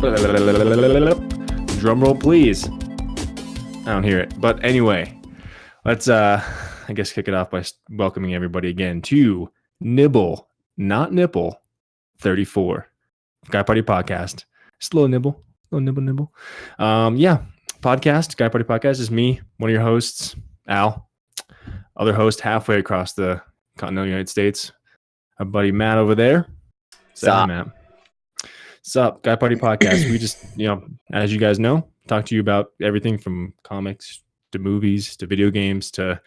Drum roll, please. I don't hear it. But anyway, let's, I guess, kick it off by welcoming everybody again to Nibble, Not Nipple, 34. Guy Party Podcast. Just a little nibble. Podcast, Guy Party Podcast is me, one of your hosts, Al. Other host halfway across the continental United States. Our buddy Matt over there. Sup, Matt. Sup, Guy Party Podcast. We just, as you guys know, talk to you about everything from comics to movies to video games to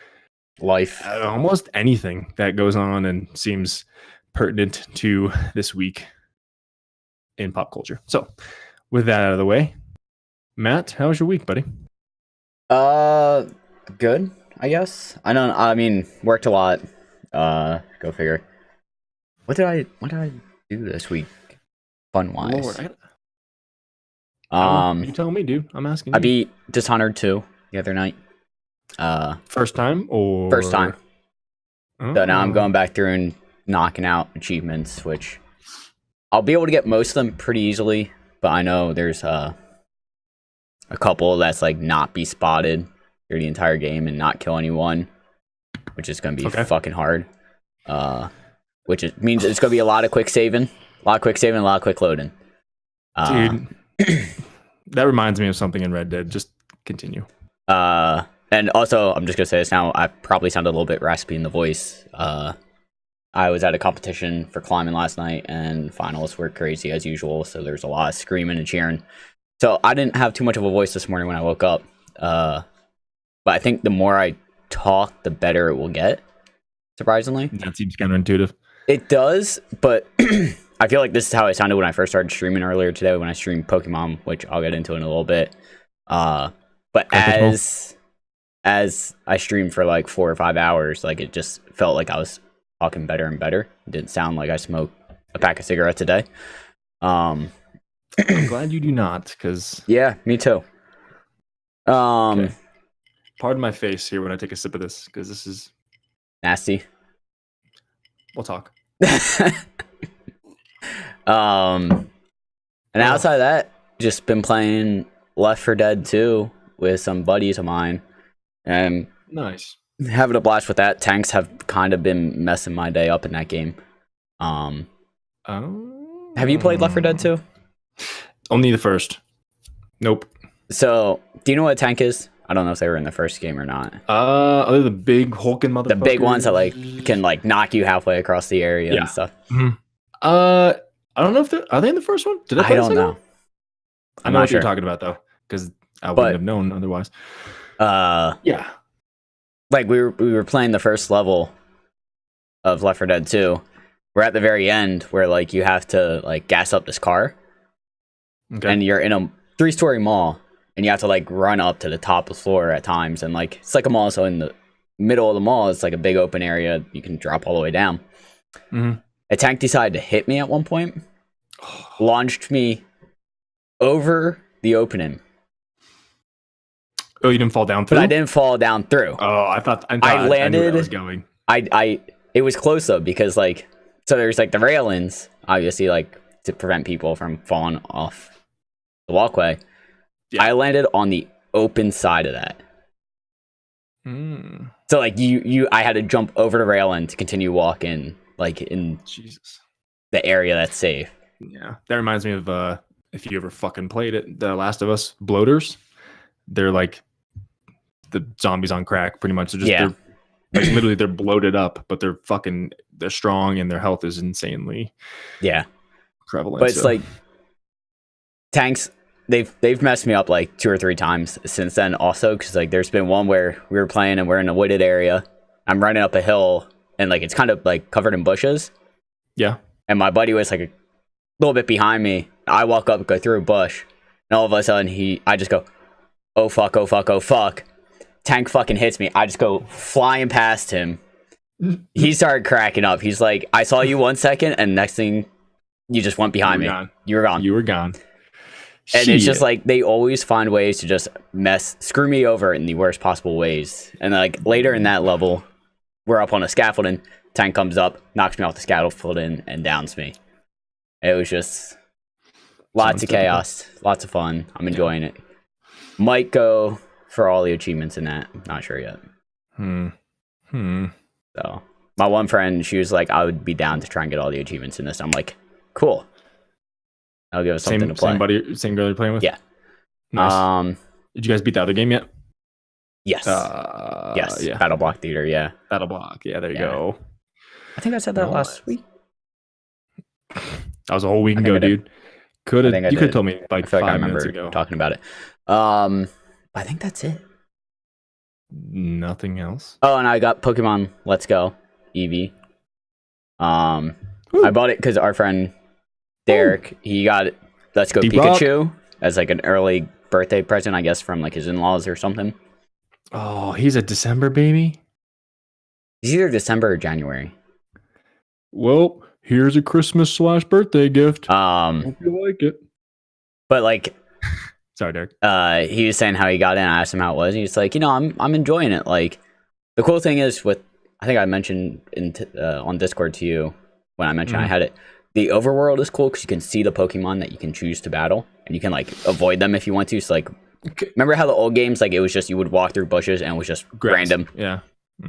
life. Almost anything that goes on and seems pertinent to this week in pop culture. So, with that out of the way, Matt, how was your week, buddy? Good, I guess. I mean, worked a lot. Go figure. What did I do this week? Fun wise. You tell me, dude. I'm asking you. I beat Dishonored 2 the other night. First time or first time. Oh. So now I'm going back through and knocking out achievements, which I'll be able to get most of them pretty easily, but I know there's a couple that's like not be spotted through the entire game and not kill anyone, which is going to be fucking hard. Means it's going to be a lot of quick saving, a lot of quick loading. Dude, that reminds me of something in Red Dead. Just continue. And also, I'm just going to say this now, I probably sounded a little bit raspy in the voice. I was at a competition for climbing last night, and finals were crazy as usual, so there's a lot of screaming and cheering. So I didn't have too much of a voice this morning when I woke up. But I think the more I talk, the better it will get, surprisingly. That seems counterintuitive. It does, but I feel like this is how I sounded when I first started streaming earlier today when I streamed Pokemon, which I'll get into in a little bit. But as I streamed for like 4 or 5 hours, like it just felt like I was talking better and better. It didn't sound like I smoked a pack of cigarettes a day. I'm glad you do not, because yeah, me too. Okay. Pardon my face here when I take a sip of this, because this is nasty. We'll talk. And outside of that, just been playing Left 4 Dead 2 with some buddies of mine, and nice, having a blast with that. Tanks have kind of been messing my day up in that game. Have you played Left 4 Dead 2? Only the first. Nope. So, do you know what a tank is? I don't know if they were in the first game or not. Other the big hulking motherfuckers. The big ones that like can like knock you halfway across the area and stuff. Mm-hmm. I don't know if are they in the first one? Did I don't know. I know what you're talking about though, because I wouldn't have known otherwise. Yeah. Like we were playing the first level of Left 4 Dead 2. We're at the very end where like you have to like gas up this car. Okay. And you're in a 3-story mall. And you have to like run up to the top of the floor at times, and like it's like a mall. So in the middle of the mall, it's like a big open area. You can drop all the way down. Mm-hmm. A tank decided to hit me at one point, launched me over the opening. Oh, you didn't fall down through? But I didn't fall down through. Oh, I landed. I knew where I was going. It was close though, because like so there's like the railings, obviously, like to prevent people from falling off the walkway. Yeah. I landed on the open side of that. So like I had to jump over the railing to continue walking like in the area that's safe. Yeah, that reminds me of if you ever fucking played it, The Last of Us bloaters. They're like the zombies on crack, pretty much. They're like, literally they're bloated up, but they're strong and their health is insanely prevalent. But it's like tanks. They've messed me up like 2 or 3 times since then also, because like there's been one where we were playing and we're in a wooded area. I'm running up a hill and like it's kind of like covered in bushes. Yeah. And my buddy was like a little bit behind me. I walk up, go through a bush, and all of a sudden I just go, oh fuck, oh fuck, oh fuck. Tank fucking hits me. I just go flying past him. He started cracking up. He's like, I saw you 1 second, and next thing you just went behind me. You were gone. You were gone. And it's just like they always find ways to just screw me over in the worst possible ways. And like later in that level, we're up on a scaffolding. Tank comes up, knocks me off the scaffolding, and downs me. It was just Lots of chaos, lots of fun. I'm enjoying it. Might go for all the achievements in that. Not sure yet. So my one friend, she was like, I would be down to try and get all the achievements in this. I'm like, cool. I'll give us something to play. Same girl you're playing with? Yeah. Nice. Did you guys beat the other game yet? Yes. Yes. Yeah. Battle Block Theater. Yeah. Battle Block. Yeah. There you go. I think I said that last week. That was a whole week ago, dude. You could have told me like 5 minutes ago. Talking about it. I think that's it. Nothing else. Oh, and I got Pokemon Let's Go Eevee. I bought it because our friend Derek, he got Let's Go Pikachu as like an early birthday present, I guess, from like his in-laws or something. Oh, he's a December baby? He's either December or January. Well, here's a Christmas / birthday gift. Hope you like it. But like, sorry, Derek. He was saying how he got in. I asked him how it was. And he's like, I'm enjoying it. Like, the cool thing is I think I mentioned on Discord to you when I mentioned I had it. The overworld is cool because you can see the Pokemon that you can choose to battle, and you can like avoid them if you want to. So like, remember how the old games, like it was just you would walk through bushes and it was just random. Yeah.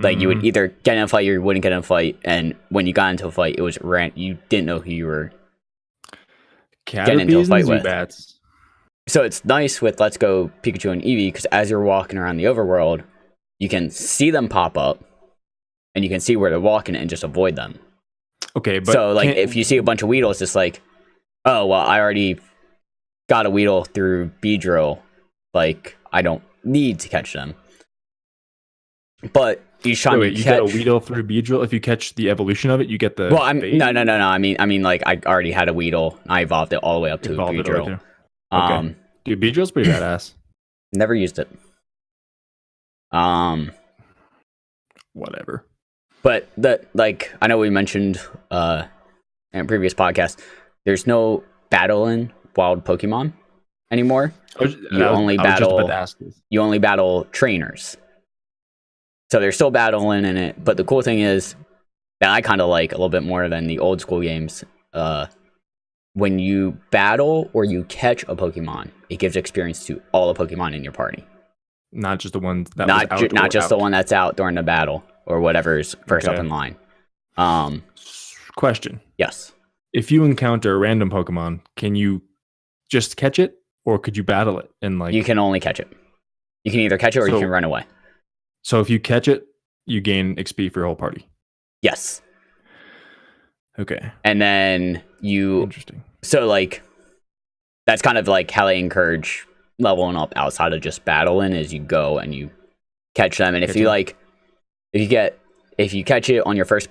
Like you would either get in a fight or you wouldn't get in a fight, and when you got into a fight, it was you didn't know who you were getting into a fight with. So it's nice with Let's Go Pikachu and Eevee because as you're walking around the overworld, you can see them pop up, and you can see where they're walking and just avoid them. Okay, but so like if you see a bunch of Weedles, it's like, oh well, I already got a Weedle through Beedrill, like I don't need to catch them. But each time you get a Weedle through Beedrill. If you catch the evolution of it, you get the. Well, no. I mean, like I already had a Weedle. I evolved it all the way up to Beedrill. Okay. Dude, Beedrill's pretty badass. Never used it. Whatever. But I know we mentioned in a previous podcast, there's no battling wild Pokemon anymore. You only battle trainers. So they're still battling in it, but the cool thing is that I kind of like a little bit more than the old school games. When you battle or you catch a Pokemon, it gives experience to all the Pokemon in your party. Not just the ones that not just the one that's out during the battle or whatever's first up in line. Question. Yes. If you encounter a random Pokemon, can you just catch it, or could you battle it? And like you can only catch it. You can either catch it or you can run away. So if you catch it, you gain XP for your whole party. Yes. Okay. And then interesting. So like that's kind of like how they encourage leveling up outside of just battling is you go and you catch them. And if you catch it on your first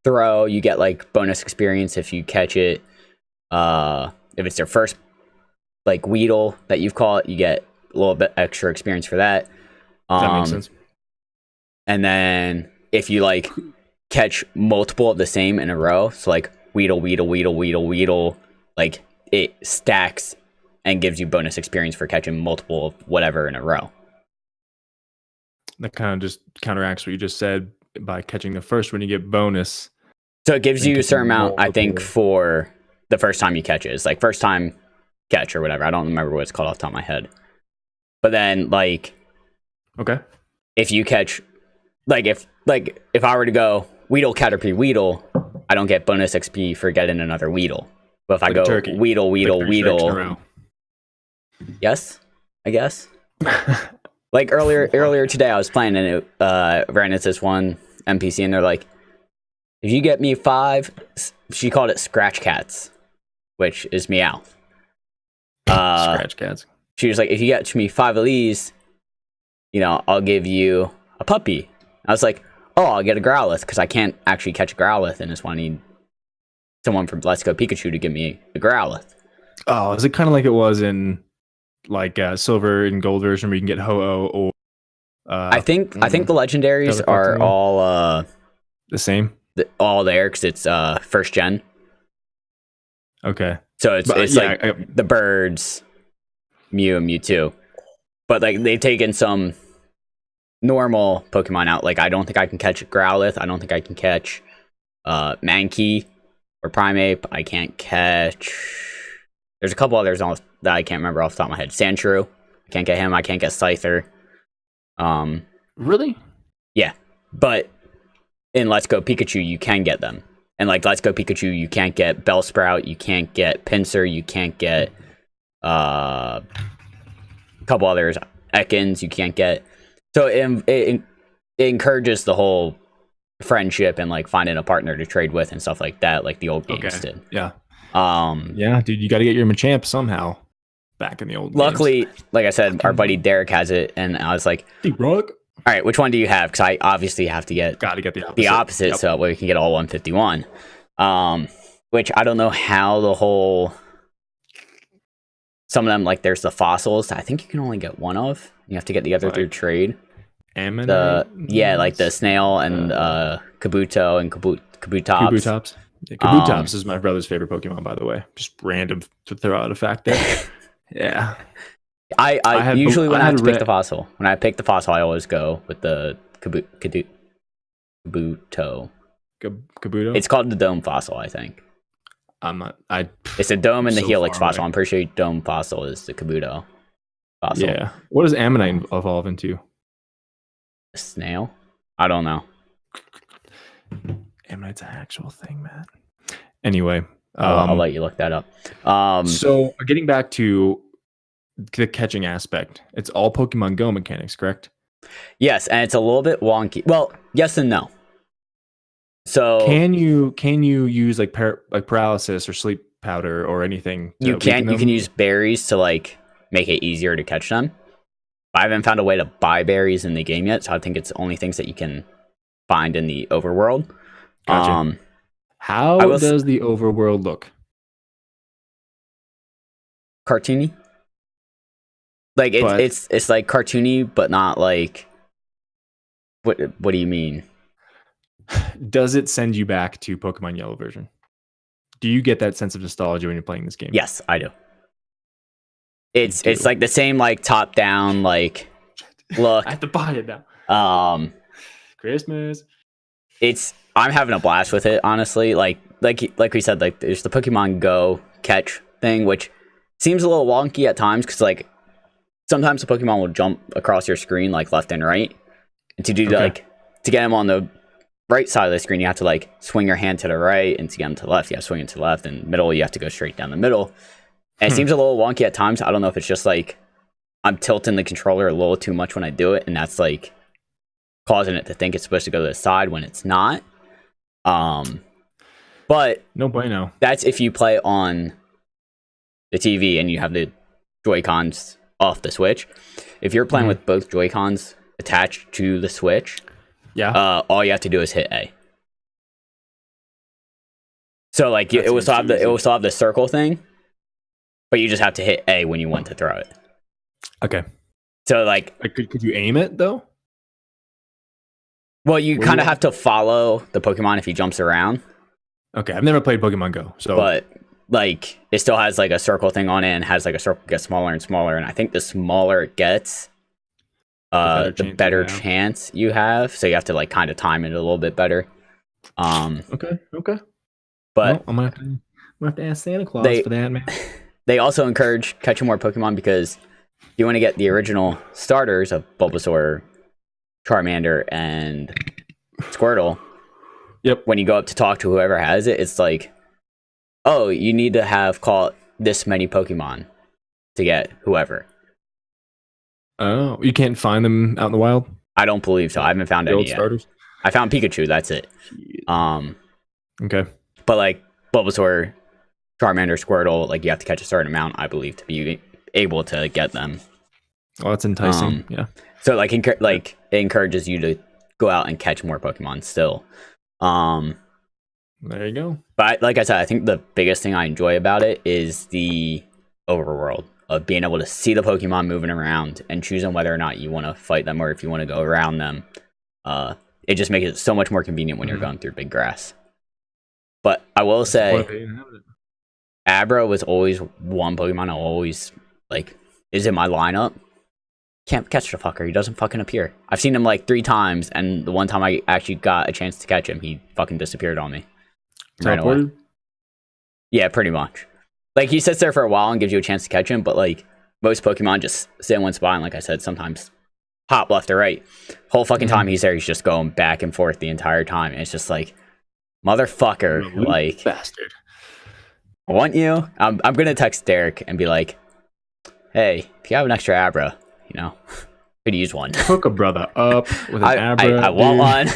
throw, you get like bonus experience. If you catch it, if it's their first like Weedle that you've caught, you get a little bit extra experience for that. That makes sense. And then if you like catch multiple of the same in a row, so like Weedle, like it stacks and gives you bonus experience for catching multiple of whatever in a row. That kind of just counteracts what you just said. By catching the first one, you get bonus. So it gives you a certain amount, I think, for the first time you catch it. It's like first time catch or whatever. I don't remember what it's called off the top of my head. But then like, okay, if you catch, if I were to go Weedle, Caterpie, Weedle, I don't get bonus XP for getting another Weedle. But if I go Weedle, yes, I guess. Like earlier today, I was playing and it ran into this one NPC, and they're like, "If you get me 5," she called it Scratch Cats, which is Meow. Scratch Cats. She was like, "If you get me 5 of these, I'll give you a puppy." I was like, "Oh, I'll get a Growlithe because I can't actually catch a Growlithe, and just want to need someone from Let's Go Pikachu to give me a Growlithe." Oh, is it kind of like it was in like Silver and Gold version where you can get Ho-Oh or I think the legendaries are all the same, all there because it's first gen. Okay, so it's the birds, Mew and Mewtwo, but like they've taken some normal Pokemon out. Like I don't think I can catch Growlithe. I don't think I can catch Mankey or Primeape. I can't catch There's a couple others that I can't remember off the top of my head. Sandshrew, I can't get him. I can't get Scyther. Really? Yeah, but in Let's Go Pikachu, you can get them. And like Let's Go Pikachu, you can't get Bellsprout, you can't get Pinsir, you can't get a couple others, Ekans, you can't get. So it encourages the whole friendship and like finding a partner to trade with and stuff like that, like the old games did. Yeah. Yeah, dude, you got to get your Machamp somehow. Back in the old. Luckily, games. Like I said, our buddy Derek has it, and I was like, D-Rock. All right, which one do you have? Because I obviously have to get the opposite, yep. So we can get all 151. Which I don't know how the whole. Some of them, like there's the fossils. I think you can only get one of. You have to get the other through trade. Like the snail and Kabuto and Kabutops. Kabutops. Yeah, Kabutops is my brother's favorite Pokemon, by the way. Just random to throw out a fact there. Yeah. I usually when I have to pick the fossil. When I pick the fossil, I always go with the Kabuto. Kabuto? It's called the dome fossil, I think. It's a dome and the helix fossil. I'm pretty sure dome fossil is the Kabuto fossil. Yeah. What does Ammonite evolve into? A snail? I don't know. Ammonite's an actual thing, man. Anyway. I'll let you look that up. So getting back to the catching aspect, it's all Pokemon Go mechanics, correct? Yes, and it's a little bit wonky. Well, yes and no. So can you use like paralysis or sleep powder or anything? You can use berries to like make it easier to catch them. I haven't found a way to buy berries in the game yet, so I think it's only things that you can find in the overworld. Gotcha. How does the overworld look? Cartoony. Like it's like cartoony, but not like. What do you mean? Does it send you back to Pokemon Yellow version? Do you get that sense of nostalgia when you're playing this game? Yes, I do. It's like the same like top down like look. I have to buy it now. Christmas. I'm having a blast with it, honestly. Like we said, like there's the Pokemon Go catch thing, which seems a little wonky at times because like sometimes the Pokemon will jump across your screen like left and right, and to do to get them on the right side of the screen, you have to like swing your hand to the right, and to get them to the left, you have to swing it to the left, and middle, you have to go straight down the middle. And it seems a little wonky at times. I don't know if it's just like I'm tilting the controller a little too much when I do it, and that's like causing it to think it's supposed to go to the side when it's not. But no bueno. That's if you play on the TV and you have the Joy-Cons off the Switch. If you're playing with both Joy-Cons attached to the Switch, all you have to do is hit A. So like it will still have the circle thing, but you just have to hit A when you want to throw it. Okay. So like could you aim it though? Well, you kind of have to follow the Pokemon if he jumps around. Okay, I've never played Pokemon Go, so but like it still has like a circle thing on it, and has like a circle gets smaller and smaller, and I think the smaller it gets, the better chance you have. So you have to like kind of time it a little bit better. Okay. But I'm gonna have to ask Santa Claus for that, man. They also encourage catching more Pokemon because you want to get the original starters of Bulbasaur, Charmander, and Squirtle. Yep. When you go up to talk to whoever has it, it's like, oh, you need to have caught this many Pokemon to get whoever. Oh, you can't find them out in the wild? I don't believe so. I haven't found any yet. Starters? I found Pikachu, that's it. Okay. But like Bulbasaur, Charmander, Squirtle, like you have to catch a certain amount, I believe, to be able to get them. Oh, that's enticing. Yeah. So like it encourages you to go out and catch more Pokemon still. There you go. But like I said, I think the biggest thing I enjoy about it is the overworld of being able to see the Pokemon moving around and choosing whether or not you want to fight them or if you want to go around them. It just makes it so much more convenient when you're going through big grass. But I will say, Abra was always one Pokemon I always like is in my lineup. Can't catch the fucker. He doesn't fucking appear. I've seen him like 3 times, and the one time I actually got a chance to catch him, he fucking disappeared on me. Right away. Yeah, pretty much. Like, he sits there for a while and gives you a chance to catch him, but like most Pokemon just sit in one spot, and like I said, sometimes hop left or right. Whole fucking time he's there, he's just going back and forth the entire time. And it's just like, motherfucker, like, bastard. I want you. I'm gonna text Derek and be like, hey, if you have an extra Abra, you know, could use one. Hook a brother up with an Abra. I want one.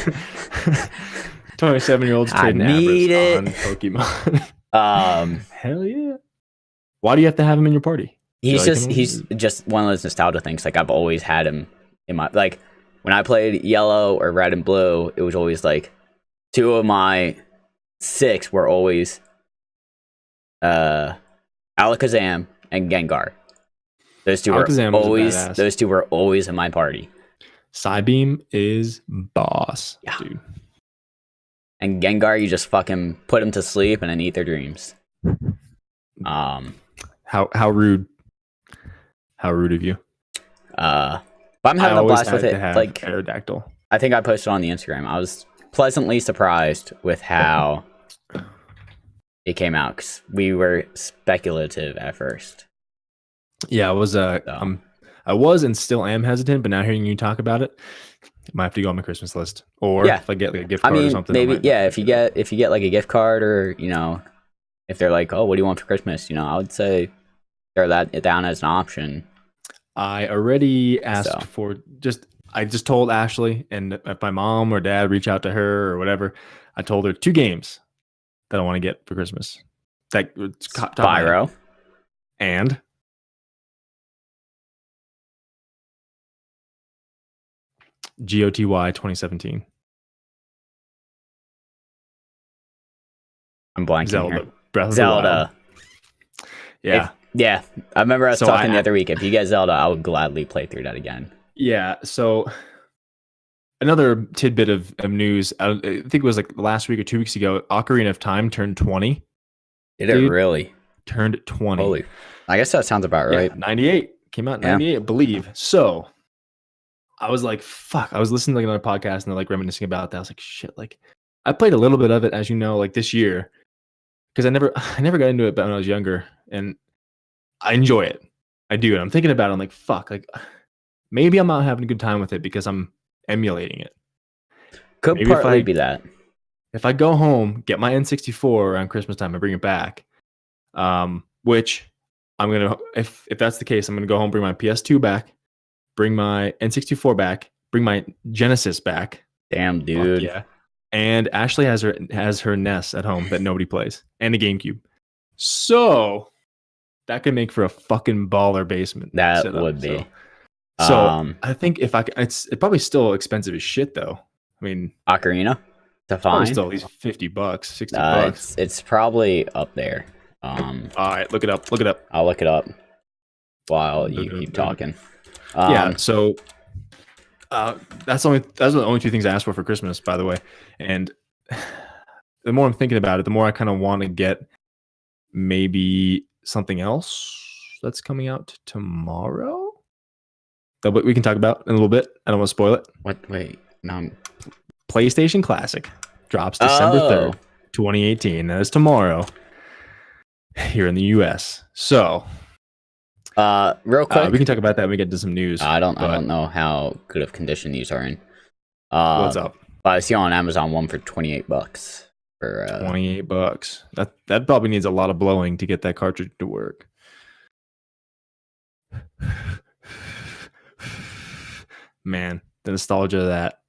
27-year-olds trading Abras on Pokemon. Hell yeah. Why do you have to have him in your party? He's just one of those nostalgia things. Like, I've always had him in my, like, when I played Yellow or Red and Blue, it was always like 2 of my 6 were always Alakazam and Gengar. Those two were always in my party. Psybeam is boss, dude. And Gengar, you just fucking put them to sleep and then eat their dreams. How rude. How rude of you. But I'm having a blast with it. Like, Aerodactyl. I think I posted on the Instagram. I was pleasantly surprised with how it came out, because we were speculative at first. Yeah, I was and still am hesitant, but now hearing you talk about it, it might have to go on my Christmas list. Or if I get like a gift card or something. Maybe if you get like a gift card, or, you know, if they're like, oh, what do you want for Christmas? You know, I would say throw that down as an option. I already asked for I just told Ashley, and if my mom or dad reach out to her or whatever, I told her 2 games that I want to get for Christmas. That Spyro and GOTY 2017. I'm blanking Zelda. here. Breath of Zelda. The Wild. Yeah. I remember us talking the other week. If you get Zelda, I would gladly play through that again. Yeah. So another tidbit of news. I think it was like last week or 2 weeks ago. Ocarina of Time turned 20. Did it really? Turned 20. Holy. I guess that sounds about right. 98. Came out in 98, I believe. So I was like, fuck. I was listening to like another podcast and they're like reminiscing about that. I was like, shit. Like, I played a little bit of it, as you know, like this year, because I never got into it when I was younger, and I enjoy it. I do. And I'm thinking about it. I'm like, fuck. Like, maybe I'm not having a good time with it because I'm emulating it. Could maybe partly be that. If I go home, get my N64 around Christmas time, and bring it back, which I'm gonna. If that's the case, I'm gonna go home, bring my PS2 back, bring my N64 back, bring my Genesis back. Damn, dude. Yeah. And Ashley has her NES at home that nobody plays, and a GameCube. So that could make for a fucking baller basement. That would be. So I think it's probably still expensive as shit though. I mean, Ocarina to find still at least $50, $60. It's probably up there. All right, look it up. I'll look it up while you keep talking. Yeah. So. That's the only 2 things I asked for Christmas, by the way. And the more I'm thinking about it, the more I kind of want to get maybe something else that's coming out tomorrow that we can talk about in a little bit. I don't want to spoil it. What? Wait, no. PlayStation Classic drops December 3rd, 2018. That is tomorrow here in the US. So. Real quick, we can talk about that when we get to some news. I don't know how good of condition these are in. What's up? But I see on Amazon one for $28 for $28. That probably needs a lot of blowing to get that cartridge to work. Man, the nostalgia of that.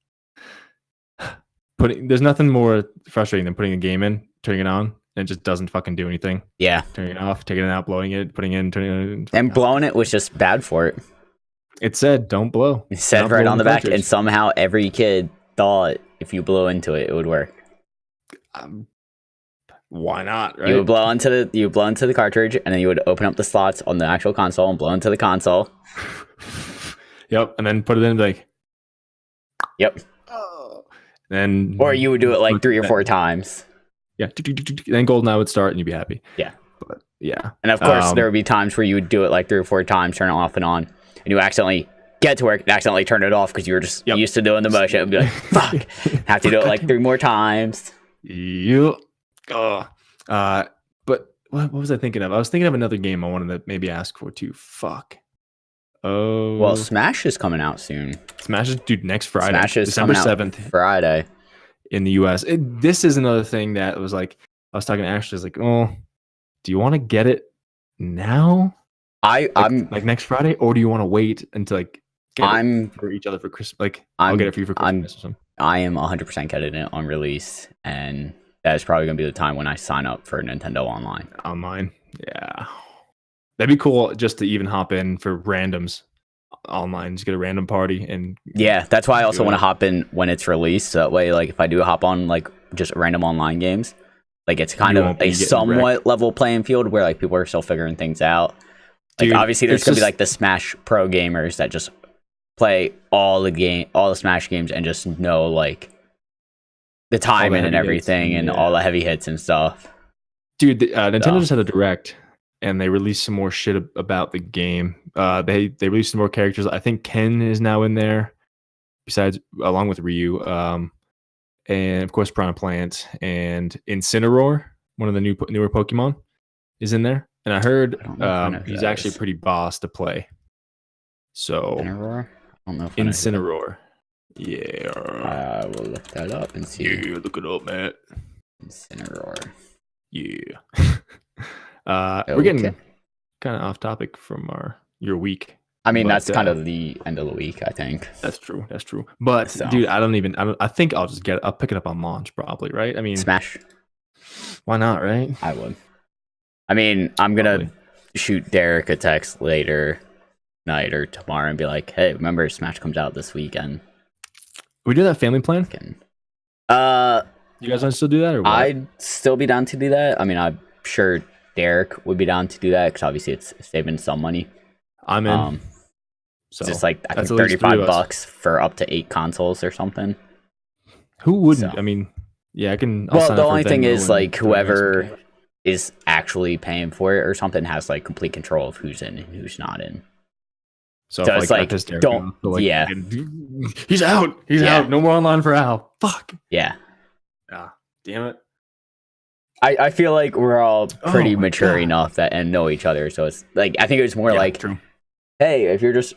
There's nothing more frustrating than putting a game in, turning it on, and it just doesn't fucking do anything. Yeah. Turning it off, taking it out, blowing it, putting it in, turning it in. And blowing it was just bad for it. It said, don't blow. It said right on the back, and somehow every kid thought if you blow into it, it would work. Why not, right? You would blow into the cartridge, and then you would open up the slots on the actual console and blow into the console. Yep, and then put it in like... Yep. Then, or you would do it like 3 or 4 times. Yeah. Then GoldenEye would start and you'd be happy. Yeah. But yeah. And of course, there would be times where you would do it like 3 or 4 times, turn it off and on, and you accidentally get to work and accidentally turn it off because you were just used to doing the motion. It would be like, fuck, have to do it like 3 more times. Yep. But what was I thinking of? I was thinking of another game I wanted to maybe ask for too. Fuck. Oh. Well, Smash is coming out soon. Smash is, dude, next Friday. Smash is December coming out 7th. Friday. In the US. This is another thing that was like, I was talking to Ashley, I was like, oh, do you want to get it now? I'm like next Friday, or do you want to wait until like it for each other for Christmas? Like I'll get it for you for Christmas or something. I am 100% getting it on release, and that is probably gonna be the time when I sign up for Nintendo Online. Online, yeah, that'd be cool just to even hop in for randoms online, just get a random party. And yeah, that's why I also want to hop in when it's released, so that way, like, if I do hop on like just random online games, like it's kind of a somewhat level playing field where like people are still figuring things out. Like, dude, obviously there's gonna be like the Smash Pro gamers that just play all the Smash games and just know like the timing and everything and all the heavy hits and stuff. Dude, Nintendo just had a direct and they released some more shit about the game. They released some more characters. I think Ken is now in there, besides along with Ryu, and of course Piranha Plant and Incineroar, one of the newer Pokemon, is in there. And I heard he's actually pretty boss to play. So Incineroar? I don't know if Incineroar. Yeah. I will look that up and see. Yeah, look it up, man. Incineroar. Yeah. We're getting kind of off topic from your week. I mean, that's kind of the end of the week, I think. That's true. But dude, I think I'll pick it up on launch probably, right? I mean, Smash. Why not, right? I would. I mean, I'm gonna shoot Derek a text later night or tomorrow and be like, hey, remember Smash comes out this weekend. We do that family plan? You guys want to still do that, or what? I'd still be down to do that. I mean, I'm sure Derek would be down to do that because obviously it's saving some money. I'm in. So just like I think $35 for up to 8 consoles or something. Who wouldn't? So. I mean, yeah, I can. Well, the only thing is like whoever is actually paying for it or something has like complete control of who's in and who's not in. So it's like don't. Yeah, he's out. He's out. No more online for Al. Fuck. Yeah. Ah, damn it. I feel like we're all pretty mature enough and know each other. So it's like I think it was more like, true. Hey, if you're just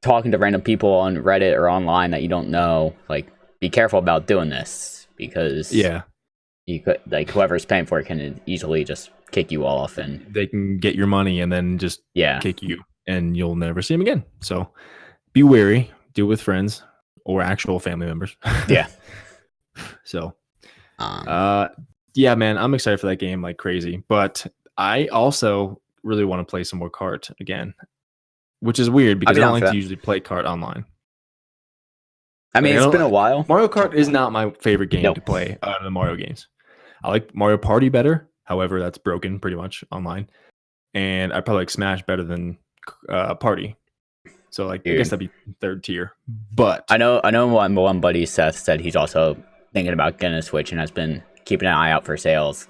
talking to random people on Reddit or online that you don't know, like be careful about doing this because you could like whoever's paying for it can easily just kick you off and they can get your money and then just kick you and you'll never see them again. So be wary. Do it with friends or actual family members. Yeah. So. Yeah, man, I'm excited for that game like crazy. But I also really want to play some more kart again, which is weird because I don't like to usually play kart online. I mean, it's been a while. Mario Kart is not my favorite game to play out of the Mario games. I like Mario Party better. However, that's broken pretty much online. And I probably like Smash better than Party. So like, I guess that'd be third tier. But I know one buddy, Seth, said he's also thinking about getting a Switch and has been keeping an eye out for sales.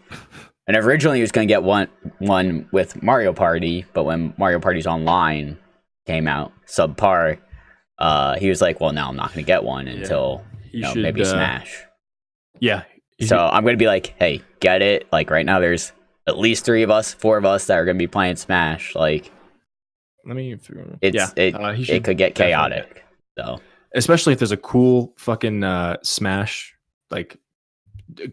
And originally he was going to get one with Mario Party, but when Mario Party's Online came out, subpar, he was like, well, no, I'm not going to get one until maybe Smash. Yeah. So I'm going to be like, hey, get it. Like right now there's at least 4 of us that are going to be playing Smash. Like, it could get chaotic. So especially if there's a cool fucking Smash like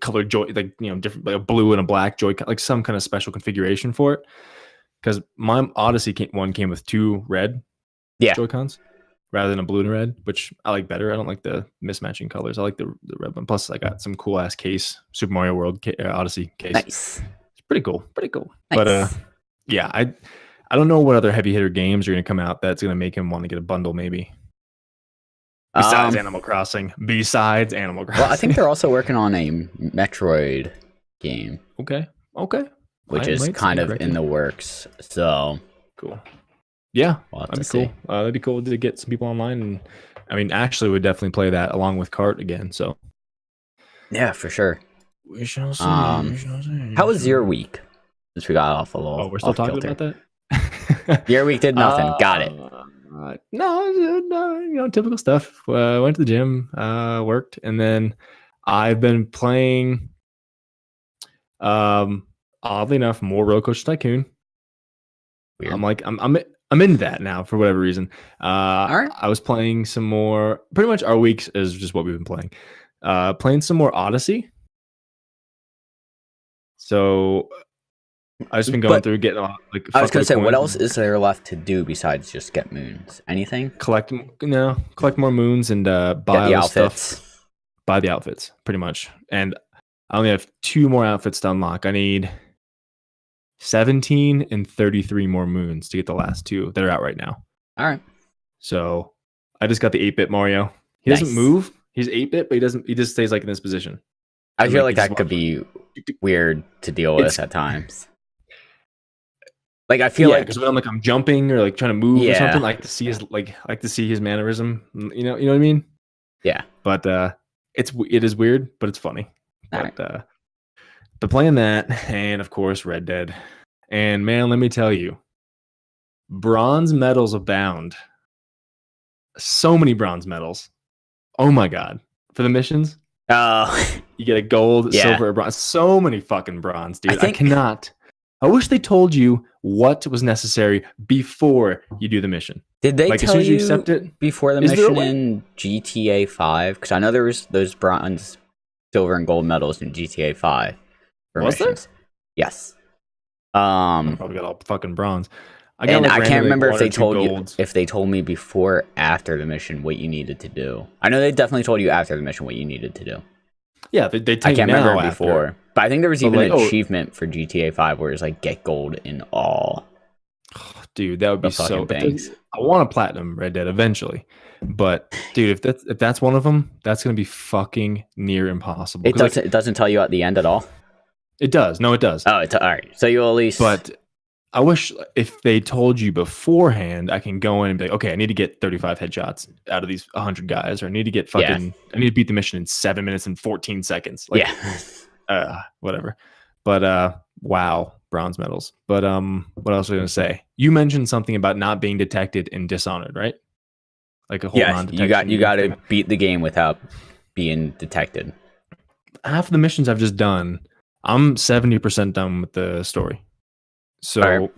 color joy, like different, like a blue and a black joy, like some kind of special configuration for it. Because my Odyssey one came with 2 red Joy-Cons rather than a blue and red, which I like better. I don't like the mismatching colors. I like the red one. Plus, I got some cool ass case, Super Mario World Odyssey case. Nice. It's pretty cool. Nice. But yeah, I don't know what other heavy hitter games are going to come out that's going to make him want to get a bundle. Maybe. Besides Animal Crossing. Well, I think they're also working on a Metroid game. Okay. Which is kind of in the works. So cool. Yeah, that'd be cool. That'd be cool to get some people online. And I mean, Ashley would definitely play that along with Kart again. So yeah, for sure. We shall see. How was your week? Since we got off a little. Oh, we're still talking about that. Your week did nothing. Got it. No, typical stuff. Went to the gym, worked, and then I've been playing. oddly enough, more Roller Coaster Tycoon. Weird. I'm into that now for whatever reason. All right. I was playing some more. Pretty much our weeks is just what we've been playing. Playing some more Odyssey. So I've just been going through getting like. I was gonna say, what else is there left to do besides just get moons? Anything? Collect more moons and buy the outfits. Stuff. Buy the outfits, pretty much. And I only have 2 more outfits to unlock. I need 17 and 33 more moons to get the last 2 that are out right now. All right. So I just got the 8-bit Mario. He doesn't move. He's 8-bit, but he just stays like in this position. I feel like that could be weird to deal with at times. Like I feel like because when I'm jumping or like trying to move or something, I like to see his mannerism. You know what I mean? Yeah. But it is weird, but it's funny. But playing that, and of course Red Dead, and man, let me tell you, bronze medals abound. So many bronze medals. Oh my god! For the missions, you get a gold, silver, bronze. So many fucking bronze, dude. I cannot. I wish they told you what was necessary before you do the mission. Did they like, tell as soon as you accept it, before the mission in GTA 5? Because I know there was those bronze, silver, and gold medals in GTA 5 for missions. There? Yes. I probably got all fucking bronze. I can't remember if they told me before or after the mission what you needed to do. I know they definitely told you after the mission what you needed to do. Yeah, they I can't remember before. But I think there was even an achievement for GTA 5 where it's like get gold in all. Dude, that would be so. I want to platinum Red Dead eventually, but dude, if that's one of them, that's gonna be fucking near impossible. It doesn't tell you at the end at all. It does. No, it does. Oh, all right. So you at least. But I wish if they told you beforehand, I can go in and be like, okay, I need to get 35 headshots out of these 100 guys, or I need to get I need to beat the mission in 7 minutes and 14 seconds. Like, whatever. But wow, bronze medals. But what else was I gonna say? You mentioned something about not being detected in Dishonored, right? Like a whole non-detection. You got to beat the game without being detected. Half of the missions I've just done, I'm 70% done with the story. So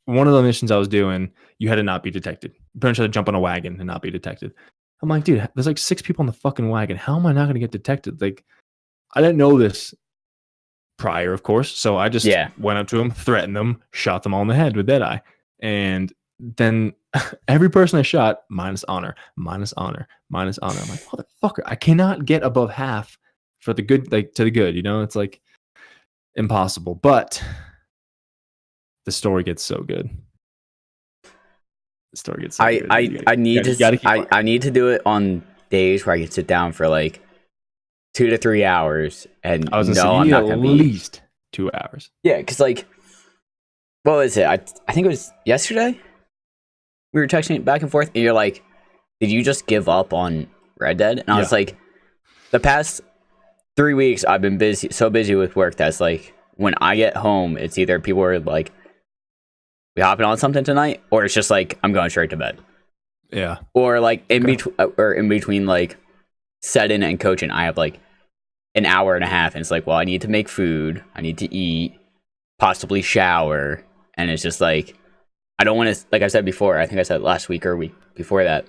one of the missions I was doing, you had to not be detected. You pretty much had to jump on a wagon and not be detected. I'm like, dude, there's like 6 people on the fucking wagon. How am I not going to get detected? Like, I didn't know this prior, of course. So I just went up to them, threatened them, shot them all in the head with Deadeye. And then every person I shot, minus honor, minus honor, minus honor. I'm like, motherfucker, I cannot get above half for the good, like to the good, you know? It's like impossible. But the story gets so good. The story gets so good. I need to do it on days where I can sit down for like 2 to 3 hours and I was gonna say, I'm not gonna be at least 2 hours. Yeah, because like, what was it? I think it was yesterday. We were texting back and forth, and you're like, "Did you just give up on Red Dead?" And I was like, "The past 3 weeks, I've been so busy with work that's like, when I get home, it's either people are like, we hopping on something tonight, or it's just like I'm going straight to bed." Yeah. Or like in between like setting and coaching, I have like an hour and a half, and it's like, well, I need to make food, I need to eat, possibly shower, and it's just like, I don't want to. Like I said before, I think I said last week or week before that.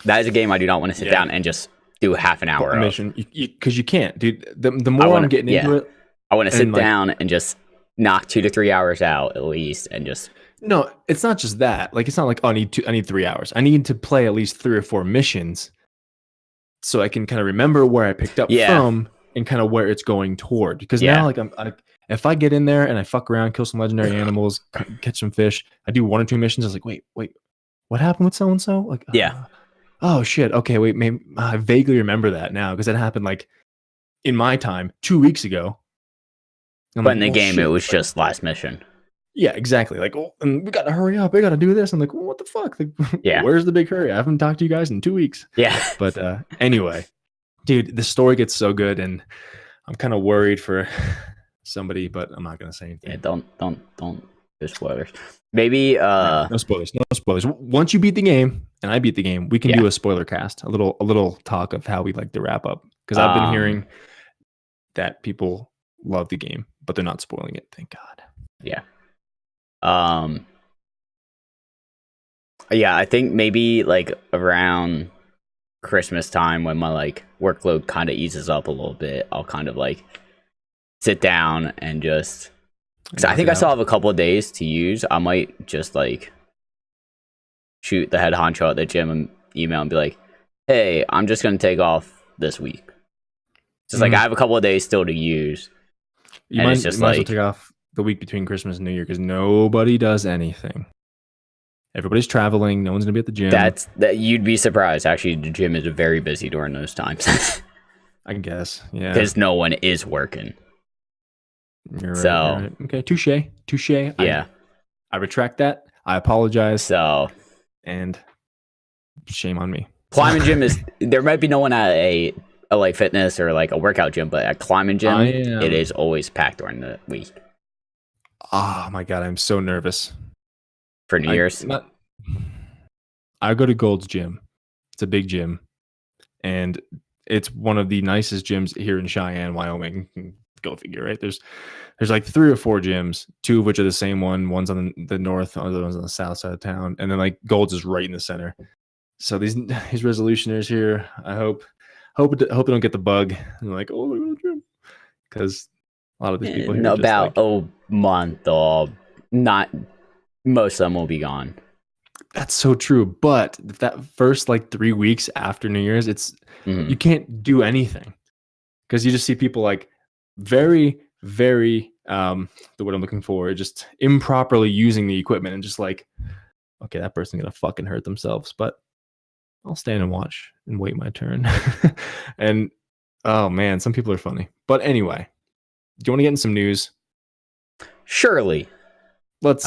That is a game I do not want to sit down and just do half an hour mission because you can't, dude. The more I'm getting into it, I want to sit down and just knock 2 to 3 hours out at least, and just. No, it's not just that. Like, it's not like, oh, I need 3 hours. I need to play at least 3 or 4 missions so I can kind of remember where I picked up from and kind of where it's going toward. Because now, like, if I get in there and I fuck around, kill some legendary animals, catch some fish, I do 1 or 2 missions. I was like, wait, what happened with so and so? Like, oh shit. Okay, wait, maybe I vaguely remember that now because that happened like in my time 2 weeks ago. But in the game, it was just last mission. Yeah, exactly. Like, oh, and we got to hurry up. We got to do this. I'm like, well, what the fuck? Like, where's the big hurry? I haven't talked to you guys in 2 weeks. Yeah. But anyway, dude, the story gets so good, and I'm kind of worried for somebody, but I'm not gonna say anything. Yeah, don't do spoilers. Maybe no spoilers. No spoilers. Once you beat the game and I beat the game, we can do a spoiler cast. A little talk of how we like to wrap up because I've been hearing that people love the game, but they're not spoiling it. Thank God. Yeah. Yeah, I think maybe like around Christmas time when my like workload kind of eases up a little bit, I'll kind of like sit down and just. Cause I think I still have a couple of days to use. I might just like shoot the head honcho at the gym and email and be like, "Hey, I'm just gonna take off this week." Just like I have a couple of days still to use. You might as well take off the week between Christmas and New Year because nobody does anything. Everybody's traveling. No one's gonna be at the gym. That you'd be surprised. Actually, the gym is very busy during those times. I guess, yeah. Because no one is working. You're right, you're right. Okay, touche. Yeah, I retract that. I apologize. So, and shame on me. Climbing gym is there might be no one at a like fitness or like a workout gym, but at climbing gym, it is always packed during the week. Oh my God, I'm so nervous. For New Year's? I go to Gold's Gym. It's a big gym. And it's one of the nicest gyms here in Cheyenne, Wyoming. Go figure, right? There's like 3 or 4 gyms, 2 of which are the same one. One's on the north, other one's on the south side of town. And then like Gold's is right in the center. So these resolutioners here, I hope they don't get the bug. And like, oh, look at the gym. Because a lot of these people here about a month or not. Most of them will be gone. That's so true. But that first like 3 weeks after New Year's, it's you can't do anything because you just see people like very, very the word I'm looking for, just improperly using the equipment and just like, okay, that person's gonna fucking hurt themselves, but I'll stand and watch and wait my turn. And oh man, some people are funny. But anyway, do you want to get in some news? Surely. Let's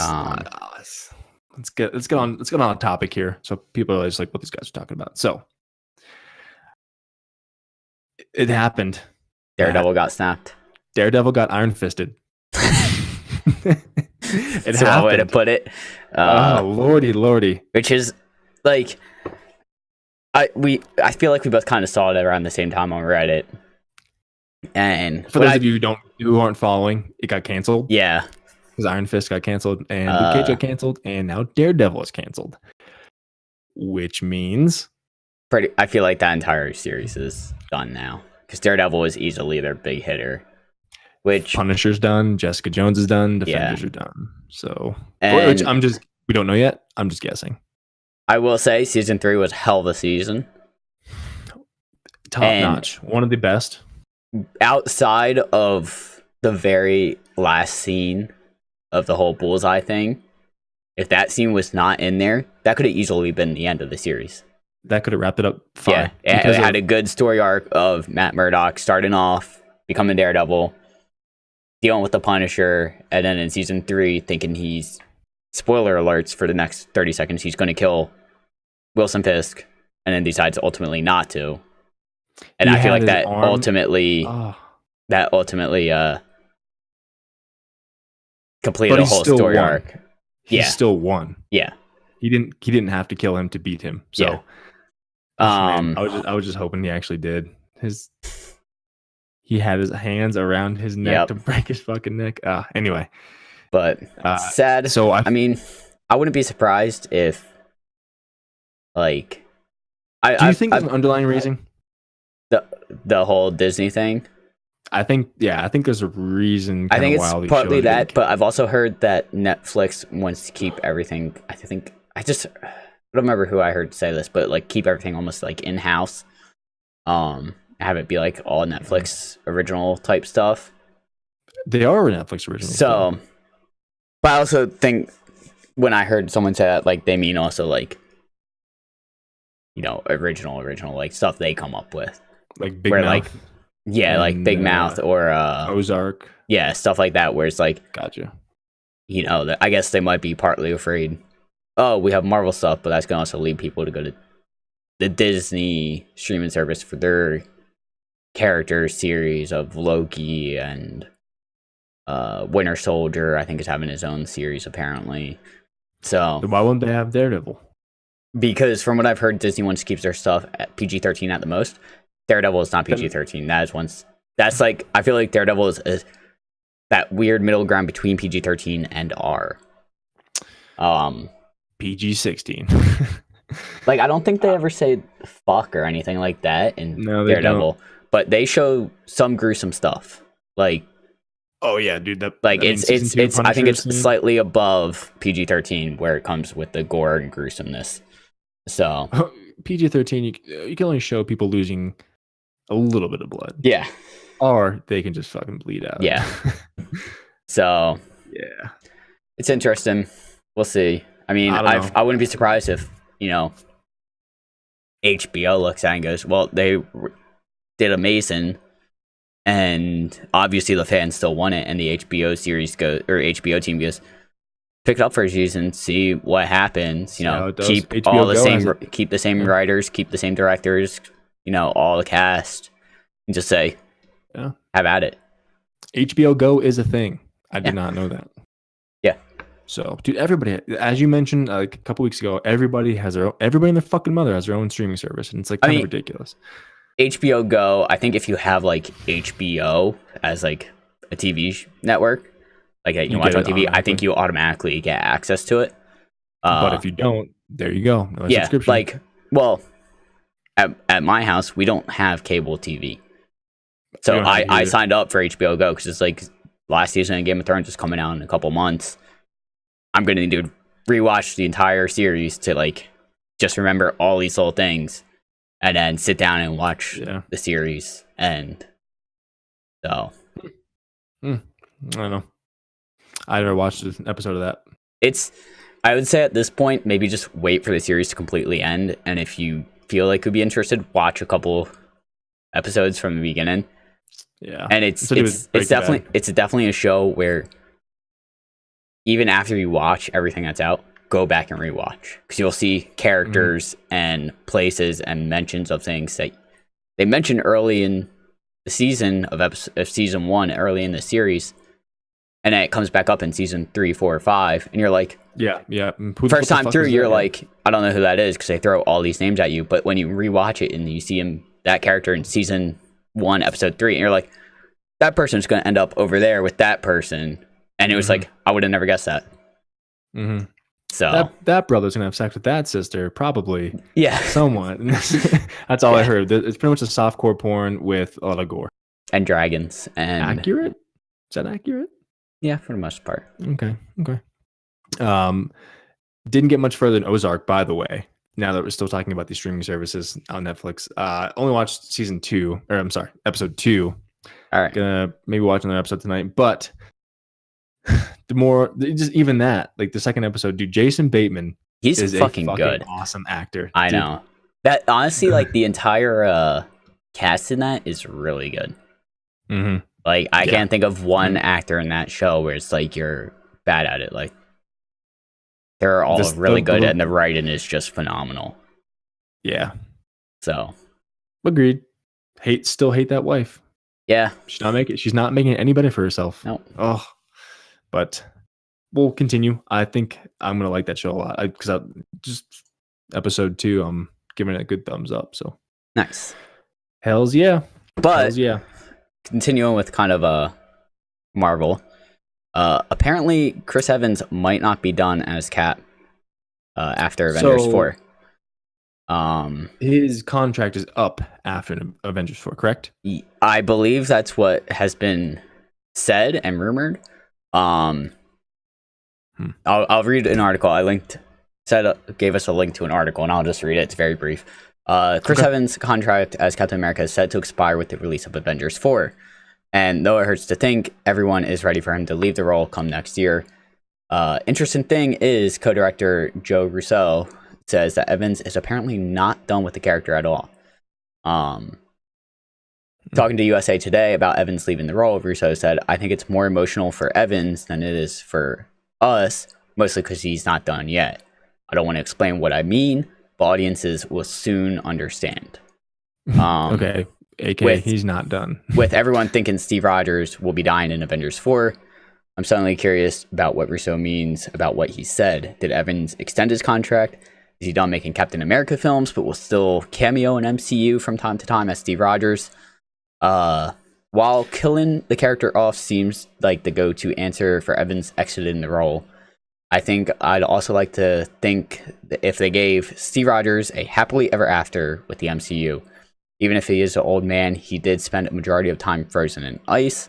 get on a topic here. So people are just like what these guys are talking about. So it happened. Daredevil got snapped. Daredevil got iron fisted. It's one way to put it. Oh lordy. Which is like I feel like we both kind of saw it around the same time on Reddit. And for those of you who aren't following, it got canceled. Yeah. Because Iron Fist got canceled, and Luke Cage got canceled, and now Daredevil is canceled. Which means... I feel like that entire series is done now. Because Daredevil is easily their big hitter. Which Punisher's done, Jessica Jones is done, Defenders are done. So... Which we don't know yet. I'm just guessing. I will say, Season 3 was hell of a season. Top notch. One of the best. Outside of the very last scene of the whole bullseye thing, if that scene was not in there, that could have easily been the end of the series. That could have wrapped it up fine. Yeah, it had a good story arc of Matt Murdock starting off, becoming Daredevil, dealing with the Punisher, and then in Season 3, thinking he's, spoiler alerts for the next 30 seconds, he's going to kill Wilson Fisk, and then decides ultimately not to. And I feel like that ultimately completed a whole story arc. He still won. Yeah. He didn't have to kill him to beat him. So man, I was just hoping he actually did. He had his hands around his neck to break his fucking neck. Anyway. But sad. So I mean, I wouldn't be surprised if like do you think there's an underlying reason? The whole Disney thing? I think there's a reason. I think it's partly that, but I've also heard that Netflix wants to keep everything. I don't remember who I heard say this, but like keep everything almost like in house. Have it be like all Netflix original type stuff. They are Netflix original. So, but I also think when I heard someone say that, like they mean also like, you know, original like stuff they come up with, like Big Mouth. Like, yeah, like Big Mouth or Ozark. Yeah, stuff like that where it's like, gotcha. You know, I guess they might be partly afraid, oh, we have Marvel stuff, but that's going to also lead people to go to the Disney streaming service for their character series of Loki and Winter Soldier, I think, is having his own series apparently. So why wouldn't they have Daredevil? Because from what I've heard, Disney wants to keep their stuff at PG-13 at the most. Daredevil is not PG-13. That's like, I feel like Daredevil is that weird middle ground between PG-13 and R. PG-16. Like, I don't think they ever say fuck or anything like that in Daredevil, but they show some gruesome stuff. Like, oh yeah, dude. I think it's slightly above PG-13 where it comes with the gore and gruesomeness. So PG-13, you can only show people losing a little bit of blood. Yeah. Or they can just fucking bleed out. Yeah. So yeah, it's interesting. We'll see. I mean, I wouldn't be surprised if, you know, HBO looks at it and goes, well, they did amazing, and obviously the fans still want it, and the HBO series HBO team goes, pick it up for a season, see what happens. You know, keep the same writers, keep the same directors, you know, all the cast, and just say, have at it. HBO Go is a thing. I did not know that. Yeah. So, dude, everybody, as you mentioned like a couple weeks ago, everybody and their fucking mother has their own streaming service, and it's like kind of ridiculous. HBO Go, I think if you have like HBO as like a TV network, like that you watch on TV, I think you automatically get access to it. But if you don't, there you go. No subscription. Like, well, at my house we don't have cable TV, so I signed up for HBO Go because it's like last season of Game of Thrones is coming out in a couple months. I'm going to need to rewatch the entire series to like just remember all these little things, and then sit down and watch the series. And so, I don't know. I never watched an episode of that. I would say at this point, maybe just wait for the series to completely end. And if you feel like you'd be interested, watch a couple episodes from the beginning. Yeah. And it's definitely a show where even after you watch everything that's out, go back and rewatch, because you'll see characters and places and mentions of things that they mentioned early in the season of season 1, early in the series, and then it comes back up in season 3, 4, 5, and you're like, first time through, you're like, I don't know who that is, because they throw all these names at you. But when you rewatch it and you see that character in season 1, episode 3, and you're like, that person's going to end up over there with that person. And it was like, I would have never guessed that. So that brother's gonna have sex with that sister, probably. Yeah, somewhat. That's all I heard. It's pretty much a softcore porn with a lot of gore and dragons. And accurate? Is that accurate? Yeah, for the most part. Okay. Didn't get much further than Ozark, by the way. Now that we're still talking about these streaming services on Netflix, only watched episode 2. All right, gonna maybe watch another episode tonight, but. Even that, like the second episode, dude, Jason Bateman, he's fucking good, awesome actor. I know that, honestly. Like the entire cast in that is really good. Like I can't think of one actor in that show where it's like you're bad at it. Like they're all really good, and the writing is just phenomenal. Yeah. So agreed. Still hate that wife. Yeah. She's not making it any better for herself. No. Oh. But we'll continue. I think I'm gonna like that show a lot, because just episode 2, I'm giving it a good thumbs up. So nice. Hells yeah. But continuing with kind of a Marvel. Apparently, Chris Evans might not be done as Cap after Avengers 4. His contract is up after Avengers 4, correct? I believe that's what has been said and rumored. I'll read an article. Gave us a link to an article, and I'll just read it. It's very brief. Chris Evans' contract as Captain America is set to expire with the release of Avengers 4. And though it hurts to think, everyone is ready for him to leave the role come next year. Interesting thing is, co-director Joe Russo says that Evans is apparently not done with the character at all. Talking to USA Today about Evans leaving the role, Russo said, I think it's more emotional for Evans than it is for us, mostly because he's not done yet. I don't want to explain what I mean, but audiences will soon understand. Okay, aka he's not done. With everyone thinking Steve Rogers will be dying in Avengers 4, I'm suddenly curious about what Russo means about what he said. Did Evans extend his contract? Is he done making Captain America films, but will still cameo in MCU from time to time as Steve Rogers? while killing the character off seems like the go-to answer for Evans exiting the role, I think I'd also like to think that if they gave Steve Rogers a happily ever after with the MCU, even if he is an old man, he did spend a majority of time frozen in ice.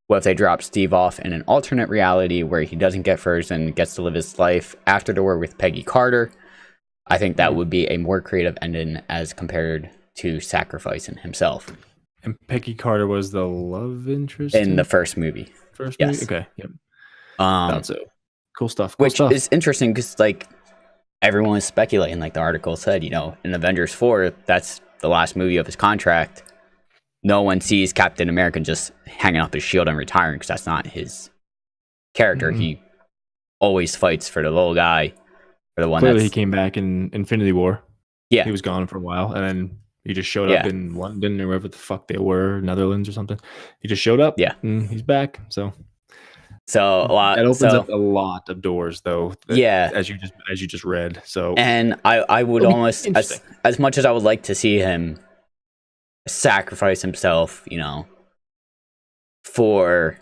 What if they drop Steve off in an alternate reality where he doesn't get frozen, gets to live his life after the war with Peggy Carter? I think that would be a more creative ending as compared to sacrificing himself. And Peggy Carter was the love interest in the first movie. First yes. movie? Okay. Yep. That's it. Cool stuff. Which is interesting because, like, everyone is speculating, like the article said, in Avengers 4, that's the last movie of his contract. No one sees Captain America just hanging up his shield and retiring because that's not his character. He always fights for the little guy. For the one Clearly, he came back in Infinity War. Yeah. He was gone for a while, and then he just showed up in London or wherever the fuck they were, Netherlands or something. He just showed up. Yeah. And he's back. So a lot. That opens up a lot of doors, though. As you just read. So, and I would almost, as much as I would like to see him sacrifice himself, for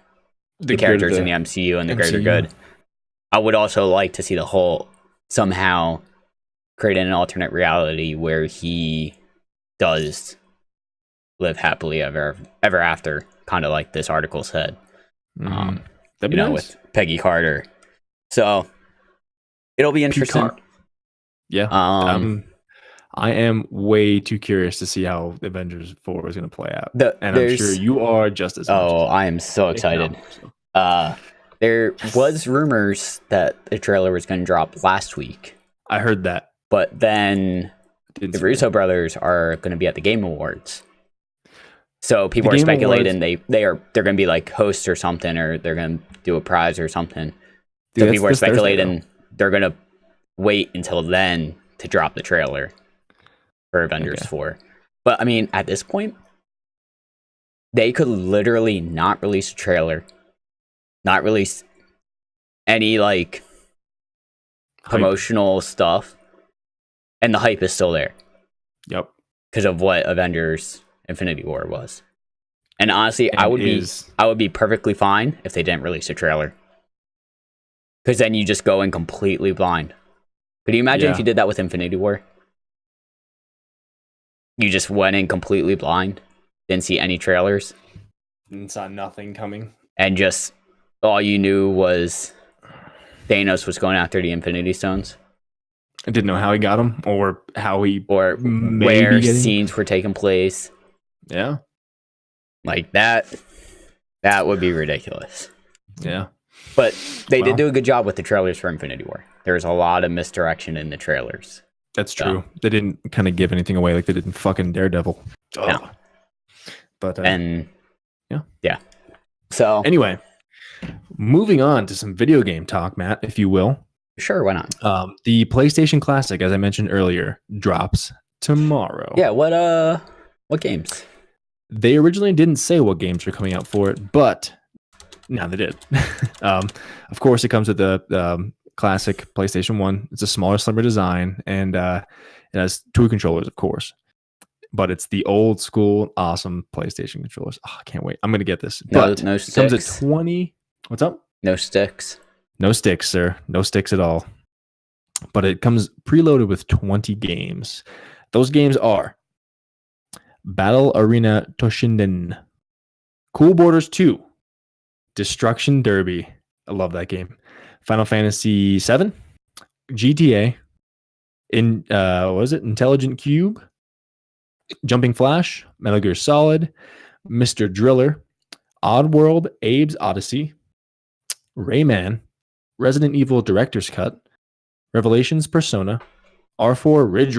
the characters in the MCU and the greater good, I would also like to see the whole somehow create an alternate reality where he does live happily ever after, kind of like this article said. That'd be nice. With Peggy Carter. So it'll be interesting. Yeah. I am way too curious to see how Avengers 4 is going to play out. And I'm sure you are just as much. I am so excited. There was rumors that the trailer was going to drop last week. I heard that. But then the Russo brothers are going to be at the Game Awards. So people are speculating they're going to be like hosts or something, or they're going to do a prize or something. Dude, so people are speculating they're going to wait until then to drop the trailer for Avengers 4. But I mean, at this point, they could literally not release a trailer, not release any like promotional stuff, and the hype is still there. Yep. Because of what Avengers Infinity War was. And honestly, I would be perfectly fine if they didn't release a trailer. Because then you just go in completely blind. Could you imagine if you did that with Infinity War? You just went in completely blind, didn't see any trailers, and saw nothing coming, and just all you knew was Thanos was going after the Infinity Stones. I didn't know how he got them, or where scenes were taking place. Yeah, like that would be ridiculous. Yeah, but they did do a good job with the trailers for Infinity War. There was a lot of misdirection in the trailers. That's true. They didn't kind of give anything away like they did in fucking Daredevil. No. But yeah. So anyway, moving on to some video game talk, Matt, if you will. Sure, why not? The PlayStation Classic, as I mentioned earlier, drops tomorrow. Yeah. What games? They originally didn't say what games were coming out for it, but now they did. Of course, it comes with the classic PlayStation 1. It's a smaller, slimmer design, and it has 2 controllers, of course. But it's the old school, awesome PlayStation controllers. Oh, I can't wait. I'm going to get this. No sticks. It comes at 20. What's up? No sticks. No sticks, sir. No sticks at all. But it comes preloaded with 20 games. Those games are Battle Arena Toshinden, Cool Borders 2, Destruction Derby. I love that game. Final Fantasy VII, GTA, Intelligent Cube, Jumping Flash, Metal Gear Solid, Mr. Driller, Oddworld, Abe's Odyssey, Rayman, Resident Evil Director's Cut, Revelations Persona, R4 Ridge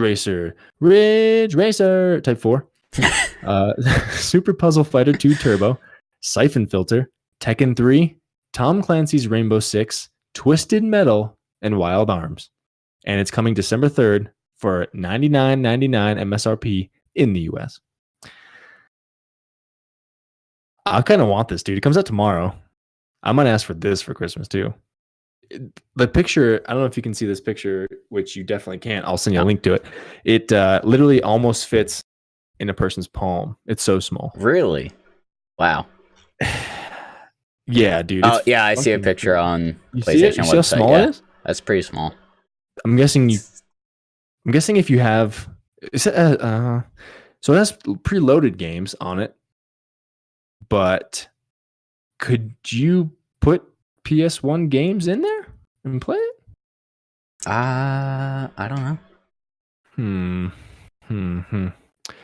Racer Type 4, Super Puzzle Fighter 2 Turbo, Siphon Filter, Tekken 3, Tom Clancy's Rainbow Six, Twisted Metal, and Wild Arms. And it's coming December 3rd for $99.99 MSRP in the US. I kind of want this, dude. It comes out tomorrow. I might ask for this for Christmas too. The picture, I don't know if you can see this picture, which you definitely can't. I'll send you a link to it. It literally almost fits in a person's palm. It's so small. Really? Wow. Yeah, dude. Oh, yeah, I see a picture on you PlayStation see it? You see how website. small it is? That's pretty small. I'm guessing if you have so it has preloaded games on it, but could you put PS1 games in there and play it? I don't know.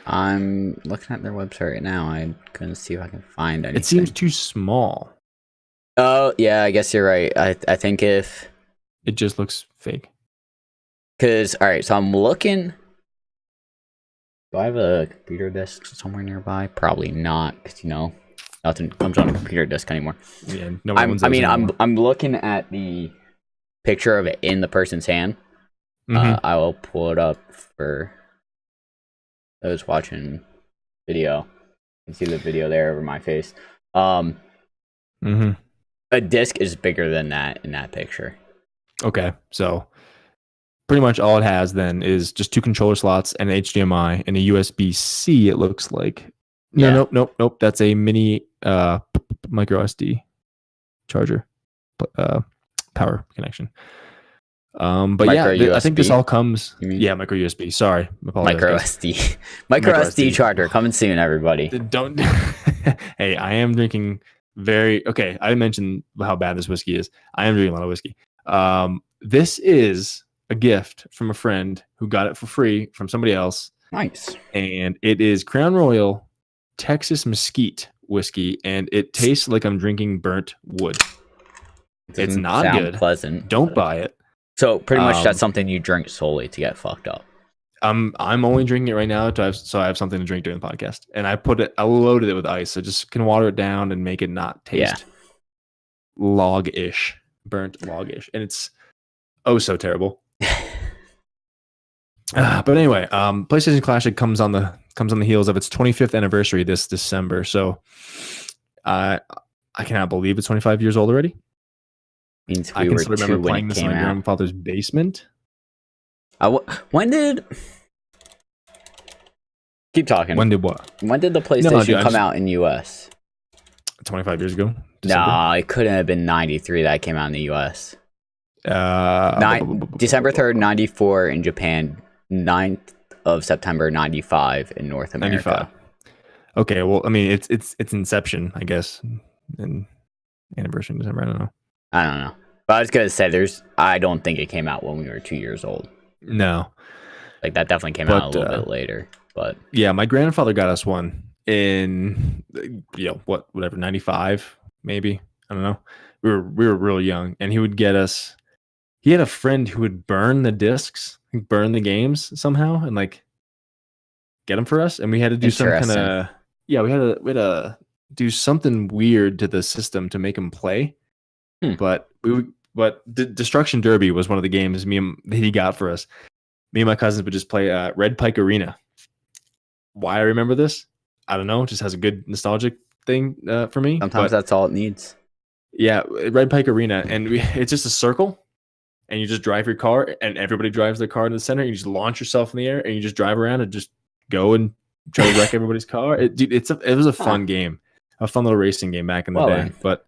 I'm looking at their website right now. I'm gonna see if I can find anything. It seems too small. Oh yeah, I guess you're right. I think if it just looks fake. Cause all right, so I'm looking. Do I have a computer disk somewhere nearby? Probably not, because nothing comes on a computer disk anymore. Yeah, I'm looking at the picture of it in the person's hand. I will pull it up for those watching video. You can see the video there over my face. A disc is bigger than that in that picture. Okay, so pretty much all it has then is just 2 controller slots and an HDMI and a USB-C. It looks like. Nope. That's a mini micro SD charger power connection. But micro I think this all comes. Yeah, micro USB. Sorry, micro SD. micro SD charger coming soon, everybody. Don't. Hey, I am drinking okay. I mentioned how bad this whiskey is. I am drinking a lot of whiskey. This is a gift from a friend who got it for free from somebody else. Nice. And it is Crown Royal Texas Mesquite whiskey, and it tastes like I'm drinking burnt wood. It's not good. Pleasant. Don't buy it. So pretty much that's something you drink solely to get fucked up. I'm only drinking it right now so I have something to drink during the podcast. And I loaded it with ice, so just can water it down and make it not taste log-ish, burnt log-ish, and it's so terrible. But anyway, PlayStation Classic comes on the heels of its 25th anniversary this December. So I cannot believe it's 25 years old already. Means I can still remember playing this in my grandfather's basement. When did? Keep talking. When did what? When did the PlayStation come out in US? 25 years ago. No, it couldn't have been 93 that came out in the US. December 3rd, 94 in Japan, 9th of September 95 in North America. 95. Okay, well, I mean, it's inception, I guess, and anniversary in December. I don't know. But I was gonna say I don't think it came out when we were 2 years old. No. Like that definitely came out a little bit later. But yeah, my grandfather got us one in 95, maybe. I don't know. We were real young, and he would get us. He had a friend who would burn the discs, burn the games somehow, and like get them for us. And we had to do some kind of we had to do something weird to the system to make them play. But Destruction Derby was one of the games that he got for us. Me and my cousins would just play Red Pike Arena. Why I remember this, I don't know. It just has a good nostalgic thing for me. Sometimes that's all it needs. Yeah, Red Pike Arena, and it's just a circle, and you just drive your car, and everybody drives their car in the center. And you just launch yourself in the air, and you just drive around and just go and try to wreck everybody's car. It was a fun game, a fun little racing game back in the day. But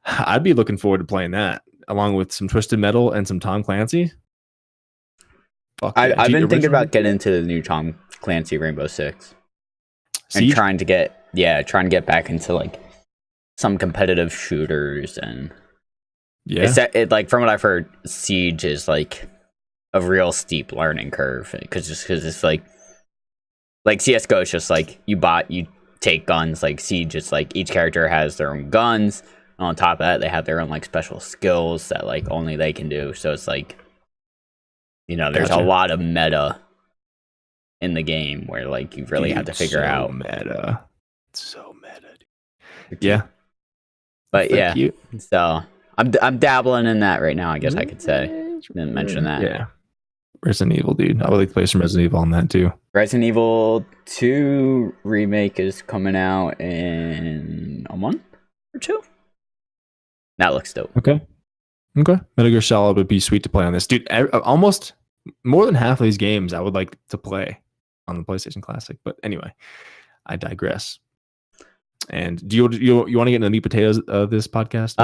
I'd be looking forward to playing that along with some Twisted Metal and some Tom Clancy. I've been thinking about getting into the new Tom Clancy Rainbow Six and trying to get back into like some competitive shooters and like from what I've heard, Siege is like a real steep learning curve because it's like CS:GO is just like you take guns. Like Siege, it's like each character has their own guns. And on top of that, they have their own like special skills that like only they can do. So it's like, there's a lot of meta in the game where like you really have to figure out meta. It's so meta. Dude. Yeah. But cute. So I'm dabbling in that right now. I guess I could say. Didn't mention that. Yeah. Resident Evil, dude. I would like to play some Resident Evil on that too. Resident Evil 2 remake is coming out in a month or two. That looks dope. Okay. Metal Gear Solid would be sweet to play on this, dude. Almost more than half of these games I would like to play on the PlayStation Classic. But anyway, I digress. And do you want to get into the meat potatoes of this podcast?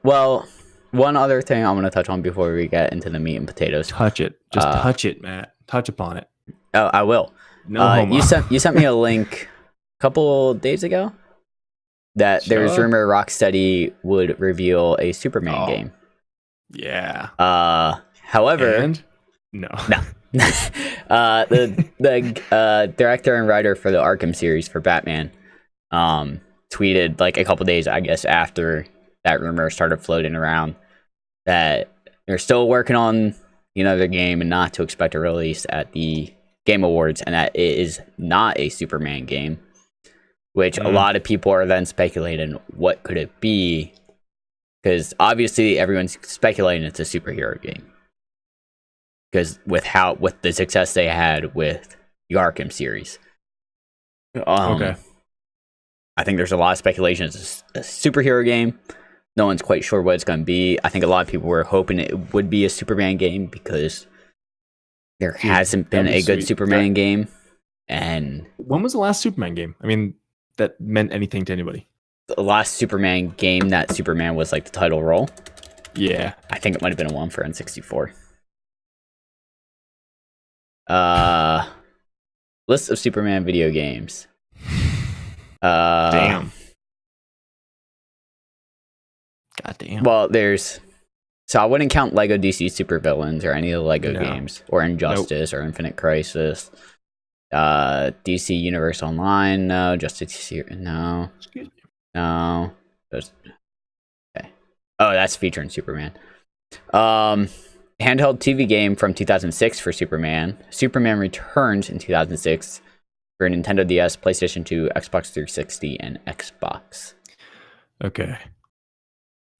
Well, one other thing I want to touch on before we get into the meat and potatoes. Touch it. Just touch it, Matt. Touch upon it. Oh, I will. No homo. You sent me a link a couple days ago that there was rumor Rocksteady would reveal a Superman game. Yeah. However, no. The director and writer for the Arkham series for Batman tweeted like a couple days, I guess, after that rumor started floating around that they're still working on their game and not to expect a release at the Game Awards, and that it is not a Superman game, which a lot of people are then speculating what could it be, because obviously everyone's speculating it's a superhero game because with the success they had with the Arkham series. Okay. I think there's a lot of speculation it's a superhero game. No one's quite sure what it's going to be. I think a lot of people were hoping it would be a Superman game because there hasn't been a good Superman game. And when was the last Superman game? I mean, that meant anything to anybody. The last Superman game that Superman was like the title role. Yeah. I think it might have been one for N64. List of Superman video games. Damn. God damn. Well, so I wouldn't count Lego DC Supervillains or any of the Lego games, or Injustice or Infinite Crisis. DC Universe Online, no. Justice, no. Excuse me. No. Okay. Oh, that's featuring Superman. Handheld TV game from 2006 for Superman. Superman Returns in 2006 for Nintendo DS, PlayStation 2, Xbox 360, and Xbox. Okay.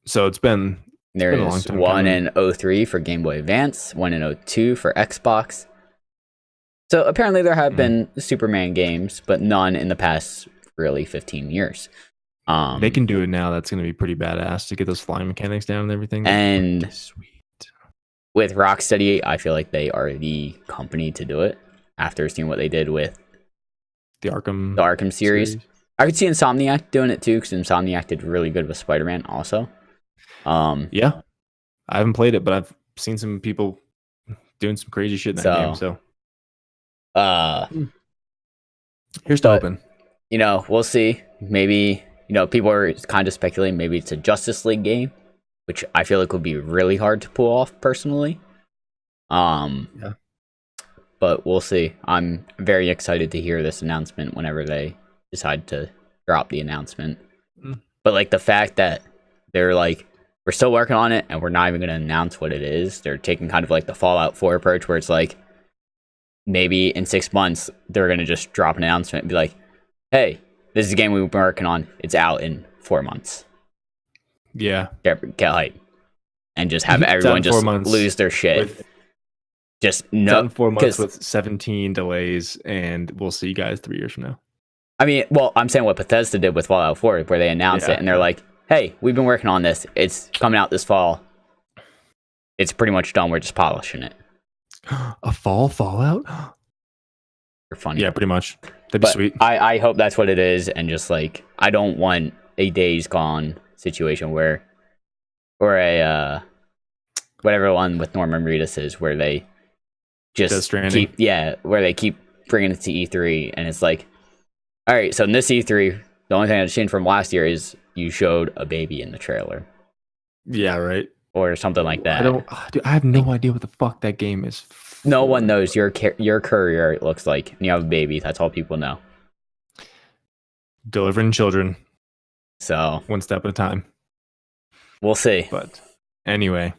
So it's been there been is one in 03 for Game Boy Advance, one in 02 for Xbox. So apparently there have been Superman games, but none in the past really 15 years. They can do it now. That's going to be pretty badass to get those flying mechanics down and everything. And sweet. With Rocksteady, I feel like they are the company to do it after seeing what they did with the Arkham series. I could see Insomniac doing it too, because Insomniac did really good with Spider-Man also. Yeah, I haven't played it, but I've seen some people doing some crazy shit in that game. So, here's to hoping. We'll see. Maybe people are kind of speculating. Maybe it's a Justice League game, which I feel like would be really hard to pull off personally. Yeah. But we'll see. I'm very excited to hear this announcement whenever they decide to drop the announcement. But like the fact that they're like, we're still working on it and we're not even going to announce what it is. They're taking kind of like the Fallout 4 approach where it's like, maybe in 6 months, they're going to just drop an announcement and be like, hey, this is a game we've been working on. It's out in 4 months. Yeah. Get hype. And just have everyone just lose their shit. Just no. 4 months with 17 delays, and we'll see you guys 3 years from now. I mean, well, I'm saying what Bethesda did with Fallout 4, where they announced it, and they're like, hey, we've been working on this. It's coming out this fall. It's pretty much done. We're just polishing it. A fall Fallout? You're funny. Yeah, pretty much. That'd be sweet. I hope that's what it is, and just like, I don't want a Days Gone situation or a whatever one with Norman Reedus is, where they just keep bringing it to E3, and it's like, all right, so in this E3, the only thing that's changed from last year is you showed a baby in the trailer. Yeah, right. Or something like that. I have no idea what the fuck that game is. No one knows your courier, it looks like, and you have a baby. That's all people know. Delivering children. So one step at a time. We'll see. But anyway.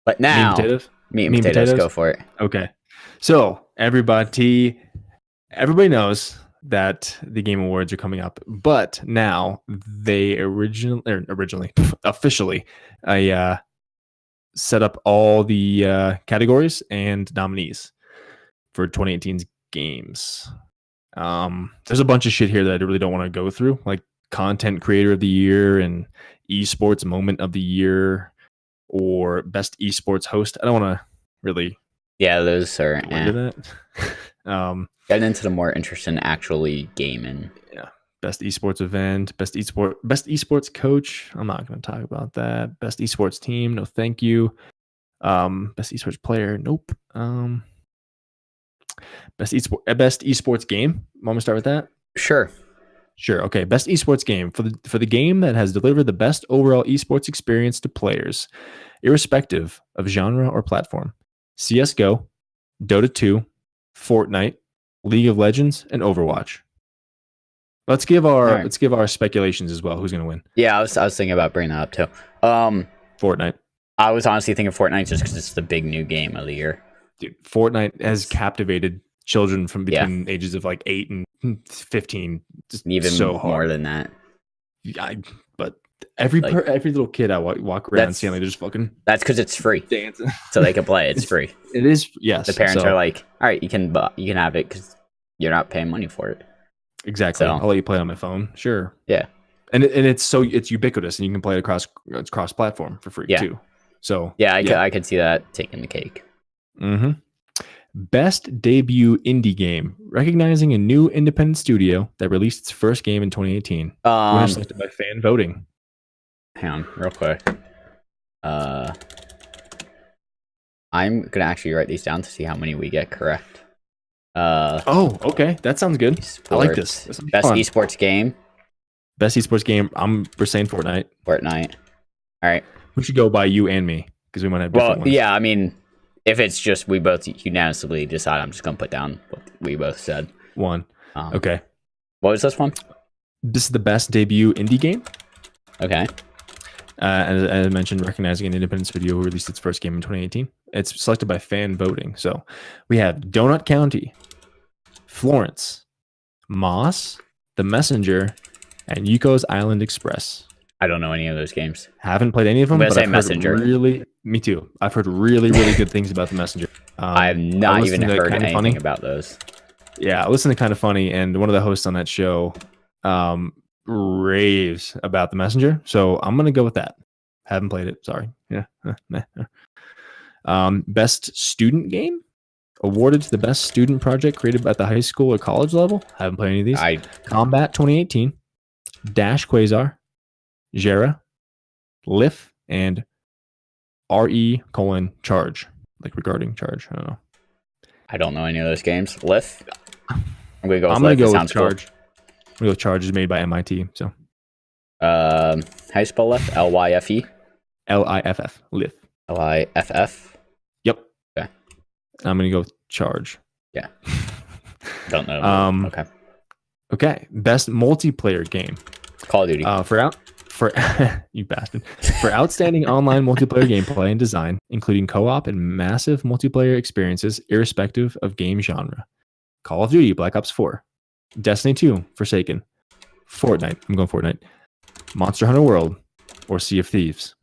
But now, meat and potatoes, go for it. Okay. So everybody knows that the Game Awards are coming up, but now they officially set up all the categories and nominees for 2018's games. There's a bunch of shit here that I really don't want to go through, like content creator of the year and esports moment of the year or best esports host. I don't want to really those are into that. Getting into the more interesting actually gaming. Yeah. Best esports event, best esports coach. I'm not going to talk about that. Best esports team. No, thank you. Best esports player. Nope. Best esports game. Want me to start with that? Sure. Okay. Best esports game for the game that has delivered the best overall esports experience to players, irrespective of genre or platform. CS:GO, Dota 2, Fortnite, League of Legends, and Overwatch. Let's give our speculations as well. Who's going to win? Yeah, I was thinking about bringing that up too. Fortnite. I was honestly thinking Fortnite just because it's the big new game of the year. Dude, Fortnite has captivated children from between ages of like 8 and 15. Just even so hard. More than that. But every little kid I walk around seeing, like, they're just fucking. That's because it's free, dancing, so they can play. It's free. It is, yes. The parents are like, all right, you can have it because you're not paying money for it. Exactly. So, I'll let you play it on my phone. Sure. Yeah. And it's ubiquitous, and you can play it cross platform for free too. So I could see that taking the cake. Mm-hmm. Best debut indie game, recognizing a new independent studio that released its first game in 2018. Winner selected by fan voting. Hang on, real quick. I'm gonna actually write these down to see how many we get correct. Okay, that sounds good. Esports. I like this. Best esports game. Best esports game. We're saying Fortnite. All right. We should go by you and me because we might have different ones. Yeah. I mean, if it's just we both unanimously decide, I'm just gonna put down what we both said. One. Okay. What was this one? This is the best debut indie game. Okay. As I mentioned, recognizing an independent studio who released its first game in 2018. It's selected by fan voting. So we have Donut County, Florence, Moss, The Messenger, and Yuko's Island Express. I don't know any of those games. Haven't played any of them, but I've Messenger. Me too. I've heard really, really good things about The Messenger. I have not even heard anything about those. Yeah, I listened to Kind of Funny, and one of the hosts on that show raves about The Messenger. So I'm going to go with that. Haven't played it. Sorry. Yeah. Best student game? Awarded to the best student project created at the high school or college level. Haven't played any of these. Combat 2018, Dash Quasar, Jera, Lif, and RE:charge. Like regarding charge. I don't know. I don't know any of those games. Lif? I'm going to go with Charge. Cool. I'm going to go with Charge. Is made by MIT. So. How you spell Lif? LYFE? LIFF. Lif. LIFF? Yep. Okay. I'm going to go with Charge. Yeah. Don't know. Okay. Best multiplayer game. Call of Duty. For you bastard. For outstanding online multiplayer gameplay and design, including co-op and massive multiplayer experiences, irrespective of game genre. Call of Duty, Black Ops 4. Destiny 2, Forsaken. Fortnite. I'm going Fortnite. Monster Hunter World or Sea of Thieves.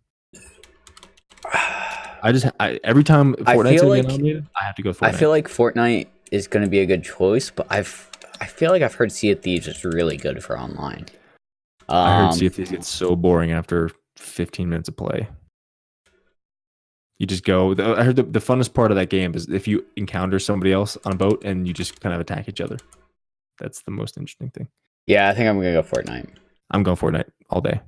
Every time Fortnite's going to get nominated, I have to go Fortnite. I feel like Fortnite is going to be a good choice, but I feel like I've heard Sea of Thieves is really good for online. I heard Sea of Thieves gets so boring after 15 minutes of play. You just go. I heard the funnest part of that game is if you encounter somebody else on a boat and you just kind of attack each other. That's the most interesting thing. Yeah, I think I'm going to go Fortnite. I'm going Fortnite all day.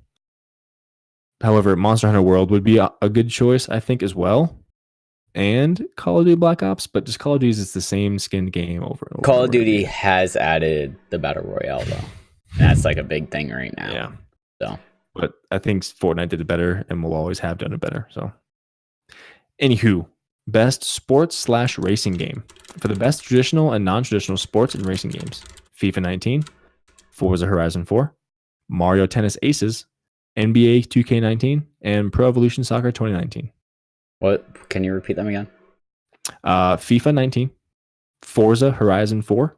However, Monster Hunter World would be a good choice, I think, as well. And Call of Duty Black Ops, but just Call of Duty is the same skinned game over and over. Call of Duty has added the Battle Royale, though. That's like a big thing right now. Yeah. So, but I think Fortnite did it better and will always have done it better. So, anywho, best sports/racing game. For the best traditional and non-traditional sports and racing games, FIFA 19, Forza Horizon 4, Mario Tennis Aces, NBA 2K19, and Pro Evolution Soccer 2019. What? Can you repeat them again? FIFA 19, Forza Horizon 4,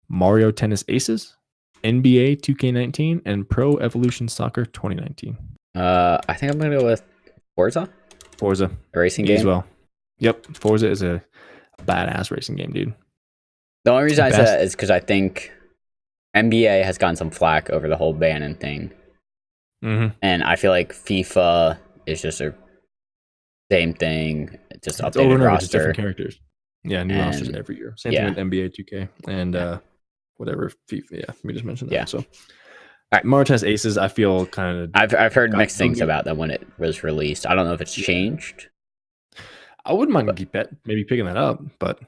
Mario Tennis Aces, NBA 2K19, and Pro Evolution Soccer 2019. I think I'm going to go with Forza. Forza. A racing game? As well. Yep. Forza is a badass racing game, dude. The only reason I said that is because I think NBA has gotten some flack over the whole banning thing. Mm-hmm. And I feel like FIFA is just a same thing, just updated over and over, roster. Just different characters. Yeah, new rosters every year. Same thing with NBA 2K and whatever. FIFA, yeah, we just mentioned that. Yeah. So, all right, Mario Tennis Aces. I feel kind of. I've heard mixed things about them when it was released. I don't know if it's changed. I wouldn't mind maybe picking that up, but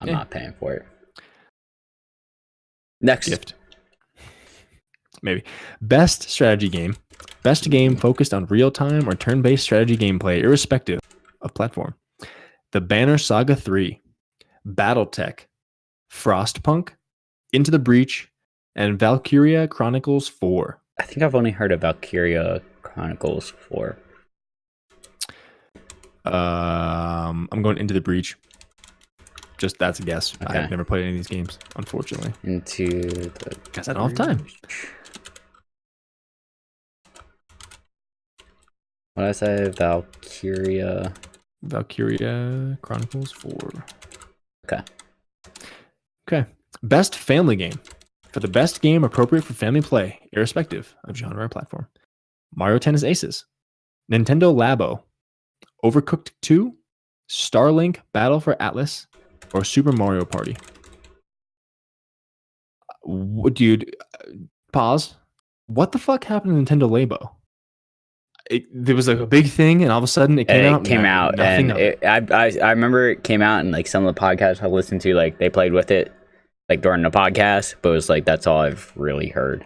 I'm not paying for it. Next gift. Maybe best strategy game. Best game focused on real-time or turn-based strategy gameplay, irrespective of platform. The Banner Saga 3, BattleTech, Frostpunk, Into the Breach, and Valkyria Chronicles 4. I think I've only heard of Valkyria Chronicles 4. I'm going Into the Breach. Just that's a guess. Okay. I've never played any of these games, unfortunately. Into the guess I don't have time. What did I say? Valkyria Chronicles 4. Okay. Best family game. For the best game appropriate for family play, irrespective of genre or platform. Mario Tennis Aces. Nintendo Labo. Overcooked 2. Starlink Battle for Atlas. Or Super Mario Party. Dude, pause. What the fuck happened to Nintendo Labo? There was like a big thing, and all of a sudden it came out. And I remember it came out, and like some of the podcasts I listened to, like they played with it, like during the podcast. But it was like that's all I've really heard.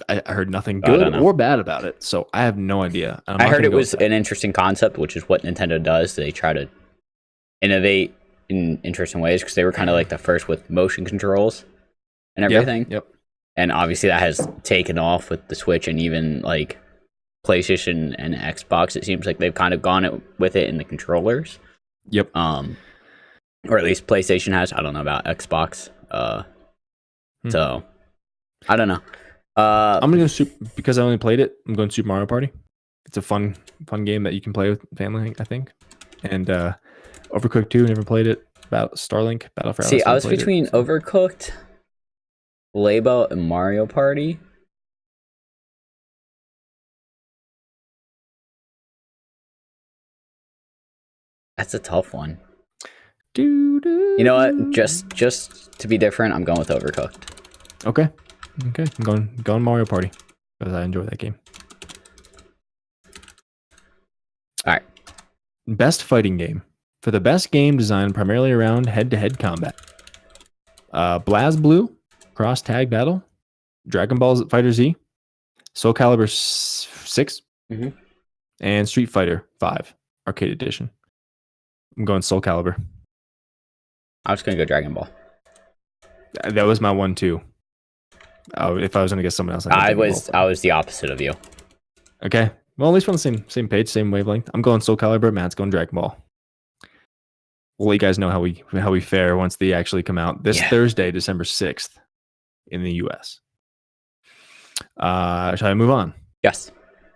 I heard nothing good or bad about it, so I have no idea. I heard it was an interesting concept, which is what Nintendo does. They try to innovate in interesting ways because they were kind of like the first with motion controls and everything. Yep. And obviously that has taken off with the Switch and even like PlayStation and Xbox. It seems like they've kind of gone with it in the controllers. Yep. Or at least PlayStation has. I don't know about Xbox. So I don't know. I'm gonna go because I only played it. I'm going Super Mario Party. It's a fun game that you can play with family, I think. And Overcooked 2, never played it. About Starlink Battle for Atlas. See, I was between Overcooked, Labo, and Mario Party. That's a tough one. You know what? Just to be different, I'm going with Overcooked. Okay. I'm going Mario Party because I enjoy that game. All right. Best fighting game. For the best game designed primarily around head-to-head combat. BlazBlue, Cross Tag Battle, Dragon Ball Fighter Z, Soul Calibur 6, and Street Fighter 5 Arcade Edition. I'm going Soul Calibur. I was going to go Dragon Ball. That was my one too. If I was going to get someone else, I was the opposite of you. Okay. Well, at least we're on the same page, same wavelength. I'm going Soul Calibur. Matt's going Dragon Ball. We'll let you guys know how we fare once they actually come out this Thursday, December 6th, in the US. Shall I move on? Yes.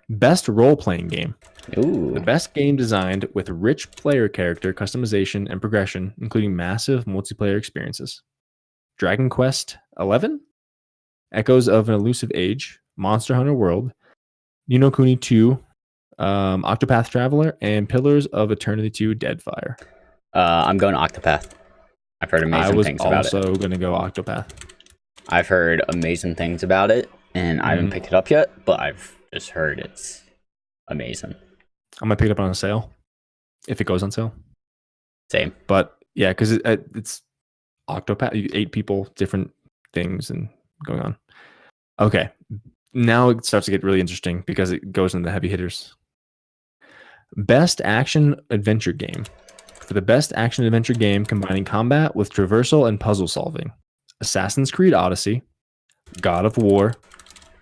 Best role-playing game. Ooh. The best game designed with rich player character customization and progression, including massive multiplayer experiences. Dragon Quest XI, Echoes of an Elusive Age, Monster Hunter World, Ni no Kuni 2, Octopath Traveler, and Pillars of Eternity 2 Deadfire. I'm going Octopath. I've heard amazing things about it. I was also going to go Octopath. I've heard amazing things about it, and I haven't picked it up yet, but I've just heard it's amazing. I'm going to pick it up on a sale, if it goes on sale. Same. But yeah, because it's Octopath, 8 people, different things and going on. Okay. Now it starts to get really interesting because it goes into the heavy hitters. Best action adventure game. For the best action adventure game combining combat with traversal and puzzle solving. Assassin's Creed Odyssey, God of War,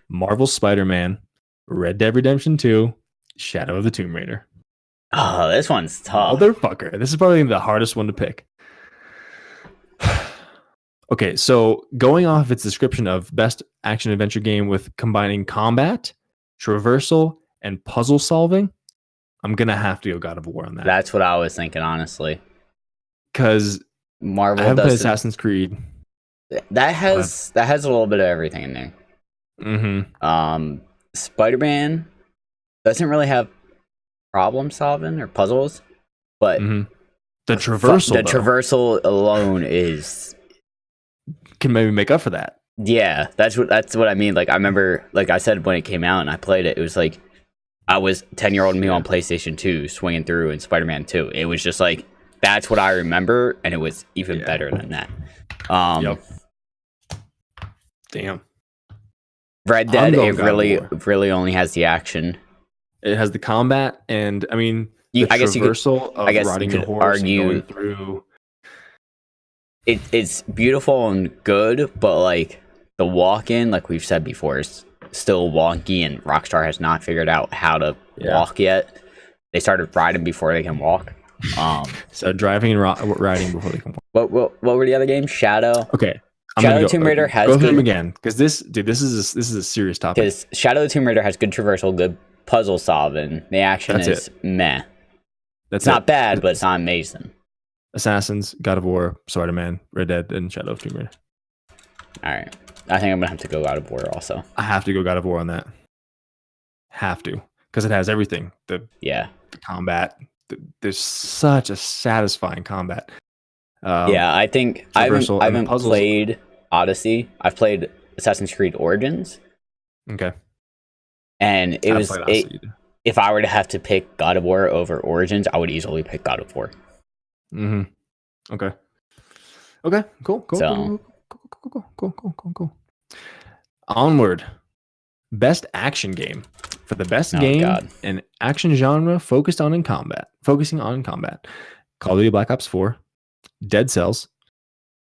Marvel's Spider-Man, Red Dead Redemption 2, Shadow of the Tomb Raider. Oh, this one's tough. Motherfucker. This is probably the hardest one to pick. Okay, so going off its description of best action adventure game with combining combat, traversal, and puzzle solving, I'm going to have to go God of War on that. That's what I was thinking, honestly. Because Marvel I haven't played Assassin's Creed. That has a little bit of everything in there. Mm-hmm. Spider-Man doesn't really have problem solving or puzzles, but the traversal alone is can maybe make up for that. Yeah, that's what I mean. Like, I remember, like I said, when it came out and I played it, it was like I was 10-year-old me on PlayStation 2 swinging through in Spider-Man 2. It was just like that's what I remember, and it was even better than that. Yep. Damn. Red Dead, it really only has the action. It has the combat, and I mean, I guess traversal of riding your horse and going through. It's beautiful and good, but like the walk-in, like we've said before, is still wonky, and Rockstar has not figured out how to walk yet. They started riding before they can walk. So driving and riding before they can walk. What were the other games? Shadow. Okay. Shadow of the Tomb Raider has go through them again, because this is a serious topic. Because Shadow of the Tomb Raider has good traversal, good puzzle solving. The action is meh. It's not bad, but it's not amazing. Assassins, God of War, Spider-Man, Red Dead, and Shadow of the Tomb Raider. All right, I think I'm gonna have to go God of War also. I have to go God of War on that. Have to, because it has everything. The combat. There's such a satisfying combat. I think I haven't played Odyssey. I've played Assassin's Creed Origins. Okay. And if I were to have to pick God of War over Origins, I would easily pick God of War. Mm-hmm. Okay. Cool. Onward. Best action game. For the best game and action genre focusing on combat. Call of Duty Black Ops 4, Dead Cells,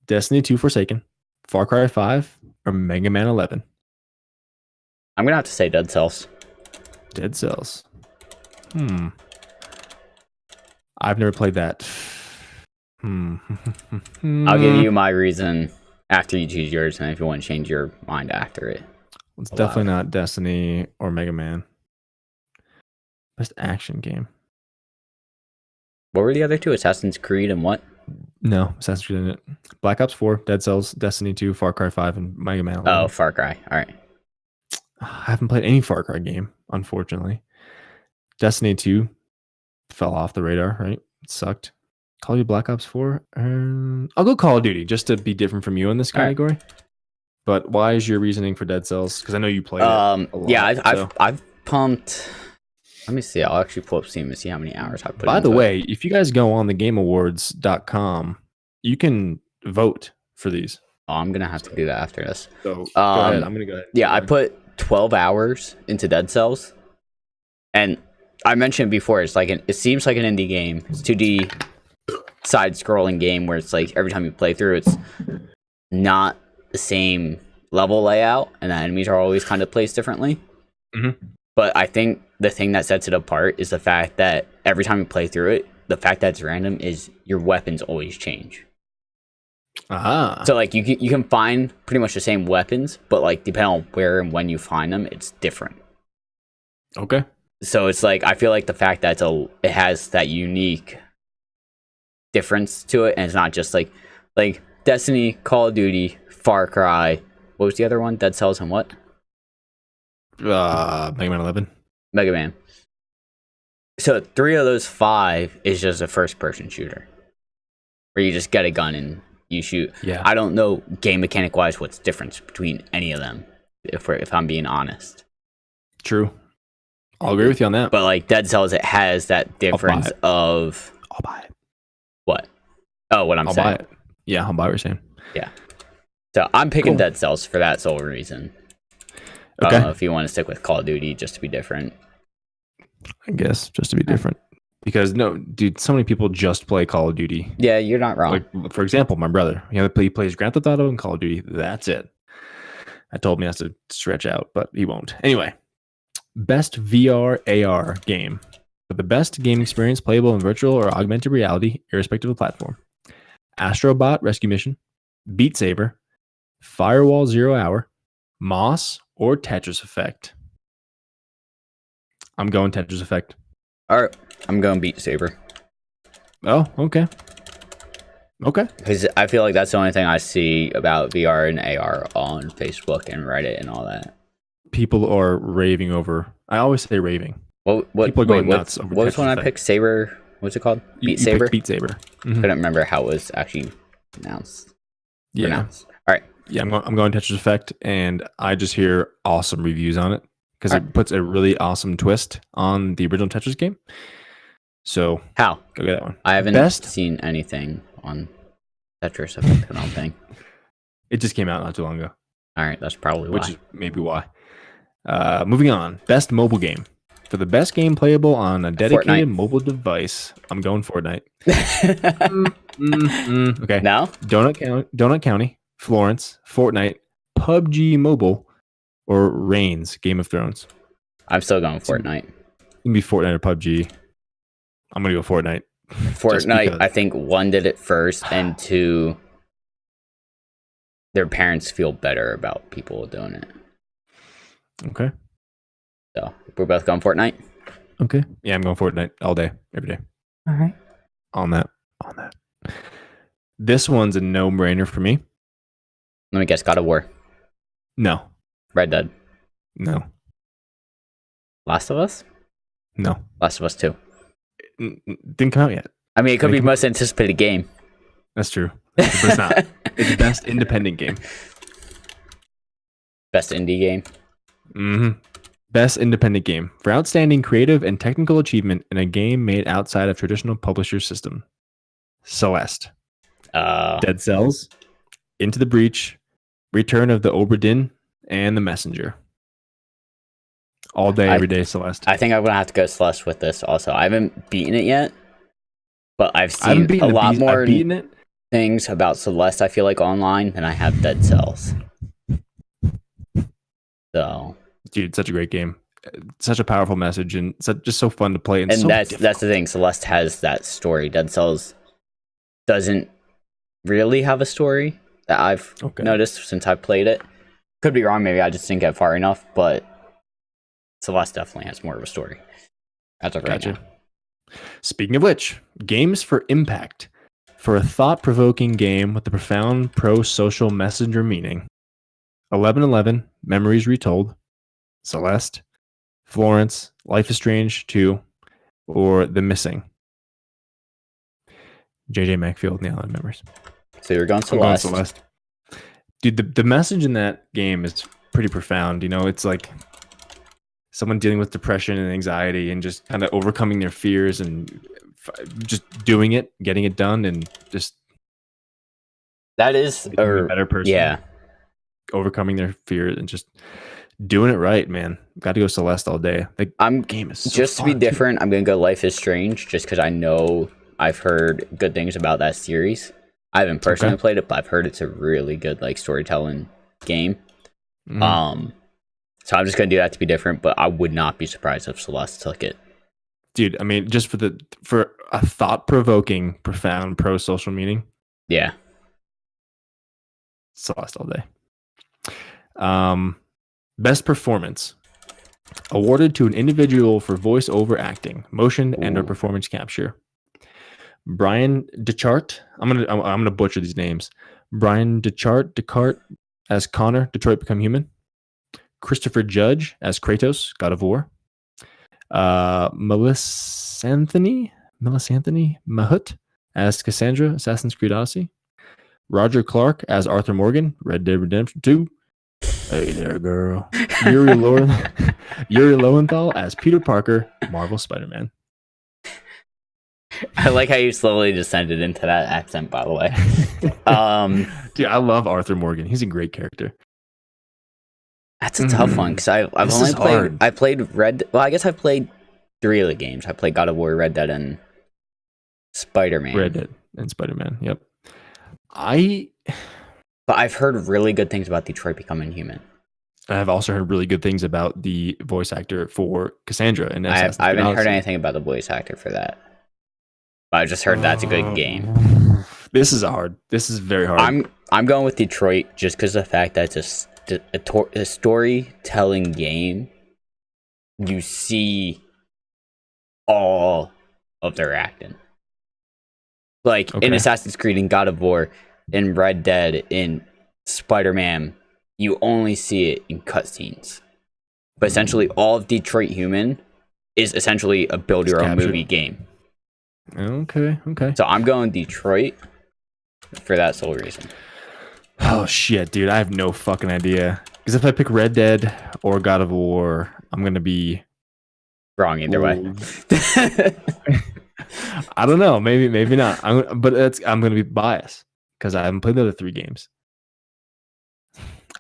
Destiny 2 Forsaken, Far Cry 5, or Mega Man 11. I'm gonna have to say Dead Cells. Dead Cells. I've never played that. I'll give you my reason after you choose yours, and if you want to change your mind after it. It's definitely not Destiny or Mega Man. Best action game. What were the other two? Assassin's Creed and what? No, Assassin's Creed in it. Black Ops 4, Dead Cells, Destiny 2, Far Cry 5, and Mega Man 11. Oh, Far Cry. All right. I haven't played any Far Cry game, unfortunately. Destiny 2 fell off the radar, right? It sucked. Call of Duty Black Ops 4. I'll go Call of Duty just to be different from you in this category. Right. But why is your reasoning for Dead Cells? Because I know you played it a lot, yeah, I've pumped. Let me see. I'll actually pull up Steam and see how many hours I put. By the way, if you guys go on the GameAwards.com, you can vote for these. Oh, I'm gonna have to do that after this. So go ahead. I'm gonna go ahead. Yeah, I put 12 hours into Dead Cells, and I mentioned before, it's like it seems like an indie game. It's 2D side-scrolling game where it's like every time you play through, it's not the same level layout, and the enemies are always kind of placed differently. Mm-hmm. But I think the thing that sets it apart is the fact that every time you play through it, the fact that it's random is your weapons always change. So like you can find pretty much the same weapons, but like depending on where and when you find them, it's different. Okay. So it's like I feel like the fact that it has that unique difference to it, and it's not just like Destiny, Call of Duty, Far Cry. What was the other one? Dead Cells and what? Mega Man 11. Mega Man. So 3 of those 5 is just a first-person shooter, where you just get a gun and you shoot. Yeah. I don't know game mechanic-wise what's the difference between any of them, if I'm being honest. True. I'll agree with you on that. But like Dead Cells, it has that difference of. I'll buy it. What? Oh, what I'm saying. I'll buy it. Yeah, I'll buy what you're saying. Yeah. So I'm picking Dead Cells for that sole reason. Okay. If you want to stick with Call of Duty just to be different. I guess just to be different. Because no, dude, so many people just play Call of Duty. Yeah, you're not wrong. Like, for example, my brother, he plays Grand Theft Auto and Call of Duty. That's it. I told him he has to stretch out, but he won't. Anyway, best VR AR game. For the best game experience playable in virtual or augmented reality, irrespective of platform. Astrobot Rescue Mission, Beat Saber, Firewall Zero Hour, Moss, or Tetris Effect. I'm going Tetris Effect. All right, I'm going Beat Saber. Oh, okay. Okay. Because I feel like that's the only thing I see about VR and AR on Facebook and Reddit and all that. People are raving over. I always say raving. People are going nuts over what was one I picked? Saber? What's it called? Beat Saber? Beat Saber. Mm-hmm. Couldn't remember how it was actually pronounced. Yeah. All right. Yeah, I'm going Tetris Effect, and I just hear awesome reviews on it because it puts a really awesome twist on the original Tetris game. So How? Go get that one. I haven't seen anything on Tetris Effect, I don't think. It just came out not too long ago. All right, that's probably why. Which is maybe why. Moving on. Best mobile game. For the best game playable on a dedicated mobile device, I'm going Fortnite. Okay. No? Donut County, Florence, Fortnite, PUBG Mobile, or Reigns, Game of Thrones. I'm still going Fortnite. It can be Fortnite or PUBG. I'm going to go Fortnite. Fortnite, I think one did it first, and two, their parents feel better about people doing it. Okay. So we're both going Fortnite? Okay. Yeah, I'm going Fortnite all day, every day. All right. On that. This one's a no-brainer for me. Let me guess, God of War. No. Red Dead. No. Last of Us? No. Last of Us 2. Didn't come out yet. I mean, it could be most anticipated game. That's true. But it's not. It's the best independent game. Best indie game? Mm-hmm. Best independent game for outstanding creative and technical achievement in a game made outside of traditional publisher system. Celeste. Dead Cells. Into the Breach. Return of the Obra Dinn. And The Messenger. All day, every day, Celeste. I think I'm going to have to go Celeste with this also. I haven't beaten it yet, but I've seen a lot more things about Celeste, I feel like, online than I have Dead Cells. So, dude, such a great game. Such a powerful message and just so fun to play. And so that's the thing. Celeste has that story. Dead Cells doesn't really have a story that I've noticed since I've played it. Could be wrong. Maybe I just didn't get far enough, but Celeste definitely has more of a story. As of right now. Speaking of which, games for impact. For a thought-provoking game with a profound pro-social messenger meaning. 11:11, Memories Retold, Celeste, Florence, Life is Strange 2, or The Missing. JJ Macfield, The Island Memories. So you're going Celeste. Dude, the message in that game is pretty profound. You know, it's like someone dealing with depression and anxiety and just kind of overcoming their fears and just doing it, getting it done, and just that is a better person. Yeah. Overcoming their fears and just doing it right, man. Got to go Celeste all day. The game is so just to be different. I'm gonna go Life is Strange, just because I know I've heard good things about that series. I haven't personally played it, but I've heard it's a really good like storytelling game. So I'm just gonna do that to be different, but I would not be surprised if Celeste took it. Dude, I mean, just for a thought-provoking, profound pro-social meaning. Yeah. Celeste all day. Best performance. Awarded to an individual for voice-over acting, motion, and or performance capture. Brian Dechart. I'm gonna butcher these names. Brian Dechart as Connor, Detroit Become Human. Christopher Judge as Kratos, God of War. Melissanthony Mahut as Cassandra, Assassin's Creed Odyssey. Roger Clark as Arthur Morgan, Red Dead Redemption 2. Hey there, girl. Yuri Lowenthal as Peter Parker, Marvel Spider-Man. I like how you slowly descended into that accent, by the way. Dude, I love Arthur Morgan. He's a great character. That's a tough one because I've only played. Hard. I played Well, I guess I've played 3 of the games. I played God of War, Red Dead, and Spider-Man. Red Dead and Spider-Man. Yep. But I've heard really good things about Detroit Becoming Human. I've also heard really good things about the voice actor for Cassandra. And I haven't heard anything about the voice actor for that. But I've just heard that's a good game. This is very hard. I'm going with Detroit just because of the fact that it's a storytelling game. You see all of their acting. Like in Assassin's Creed, in God of War, in Red Dead, in Spider-Man, you only see it in cutscenes. But essentially, all of Detroit Human is essentially a build-your-own-movie game. Okay. So I'm going Detroit for that sole reason. Oh shit, dude! I have no fucking idea. Because if I pick Red Dead or God of War, I'm gonna be wrong either way. I don't know. Maybe not. I'm gonna be biased because I haven't played the other 3 games.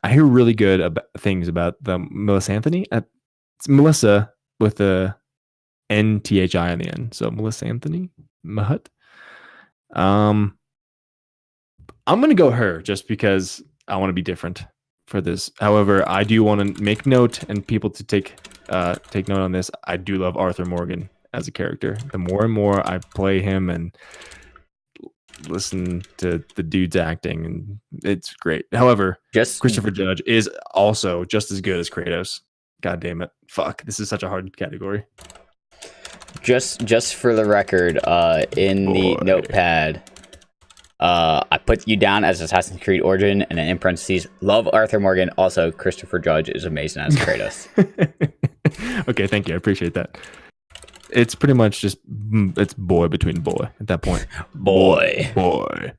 I hear really good things about the Melissa Anthony. It's Melissa with the NTHI on the end. So Melissa Anthony Mahut. I'm gonna go her just because I want to be different for this. However, I do want to make note and people to take note on this. I do love Arthur Morgan as a character. The more and more I play him and listen to the dude's acting, and it's great. However, Christopher Judge is also just as good as Kratos. God damn it. Fuck. This is such a hard category. Just for the record, in the notepad, I put you down as Assassin's Creed Origin, and then in parentheses, love Arthur Morgan. Also, Christopher Judge is amazing as Kratos. Okay, thank you. I appreciate that. It's pretty much just it's boy between boy at that point. boy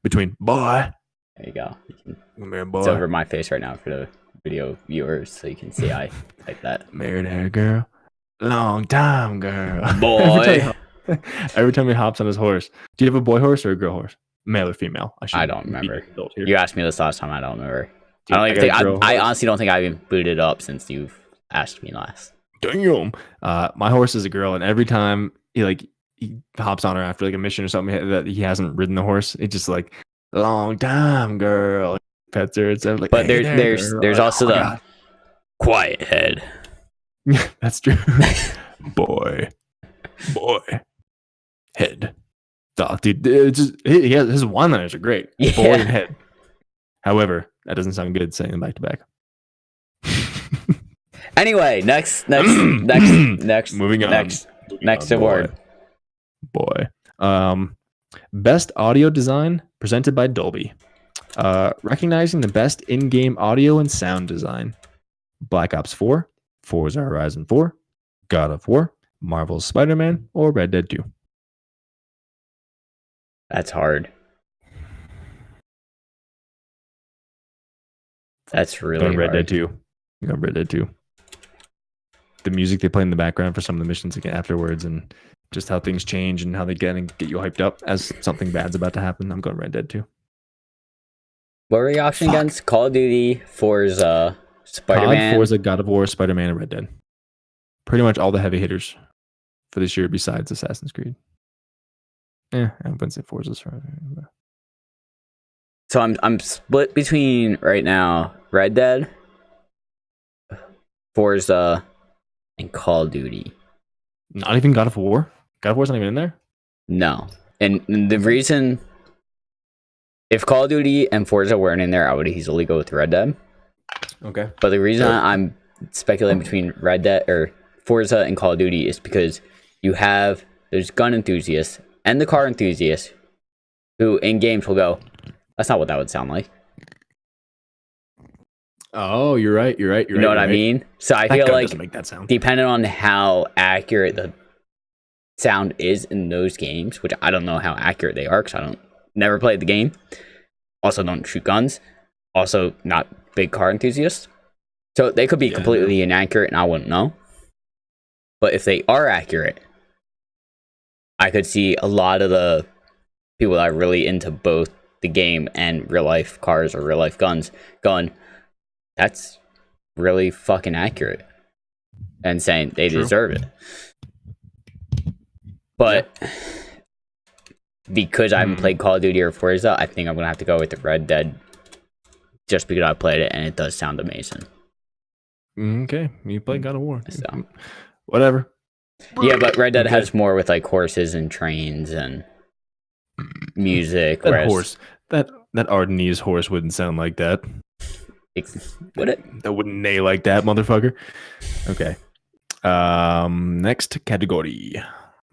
between boy. There you go. Boy. It's over my face right now for the video viewers, so you can see I like that. Married hair girl, long time girl. Boy. Every time he hops on his horse. Do you have a boy horse or a girl horse? Male or female? I don't remember. You asked me this last time. I don't remember. I honestly don't think I even booted up since you've asked me last. Damn. My horse is a girl, and every time he hops on her after like a mission or something that he hasn't ridden the horse, it's just like long time girl. Pets her. It's like, but hey, there's also the quiet head. That's true. boy head. Oh, dude, he has his one-liners are great. Yeah. Boy and head. However, that doesn't sound good saying them back to back. Anyway, next. Moving on. Next award. Boy. Best audio design presented by Dolby. Recognizing the best in-game audio and sound design. Black Ops 4, Forza Horizon 4, God of War, Marvel's Spider-Man, or Red Dead 2. That's hard. That's really hard. Red Dead 2. You got Red Dead 2. The music they play in the background for some of the missions again afterwards, and just how things change and how they get you hyped up as something bad's about to happen. I'm going Red Dead 2. What were your options against? Call of Duty, Forza, Spider-Man, Forza, God of War, Spider-Man, and Red Dead. Pretty much all the heavy hitters for this year besides Assassin's Creed. I wouldn't say Forza's. So I'm split between right now Red Dead, Forza, and Call of Duty. Not even God of War? God of War's not even in there? No. And the reason, if Call of Duty and Forza weren't in there, I would easily go with Red Dead. Okay. But the reason I'm speculating between Red Dead or Forza and Call of Duty is because there's gun enthusiasts and the car enthusiasts who in games will go, that's not what that would sound like. Oh, you're right. You know what I mean? So I feel like make that sound. Depending on how accurate the sound is in those games, which I don't know how accurate they are because I never played the game. Also don't shoot guns. Also not big car enthusiast. So they could be completely inaccurate and I wouldn't know. But if they are accurate, I could see a lot of the people that are really into both the game and real life cars or real life guns going, that's really fucking accurate, and saying they deserve it. But because I haven't played Call of Duty or Forza, I think I'm gonna have to go with the Red Dead just because I played it and it does sound amazing. Okay, you played God of War. So whatever. Yeah, but Red Dead has more with like horses and trains and music. That horse, that Ardennes horse wouldn't sound like that. Would it? That wouldn't neigh like that, motherfucker. Okay. Next category: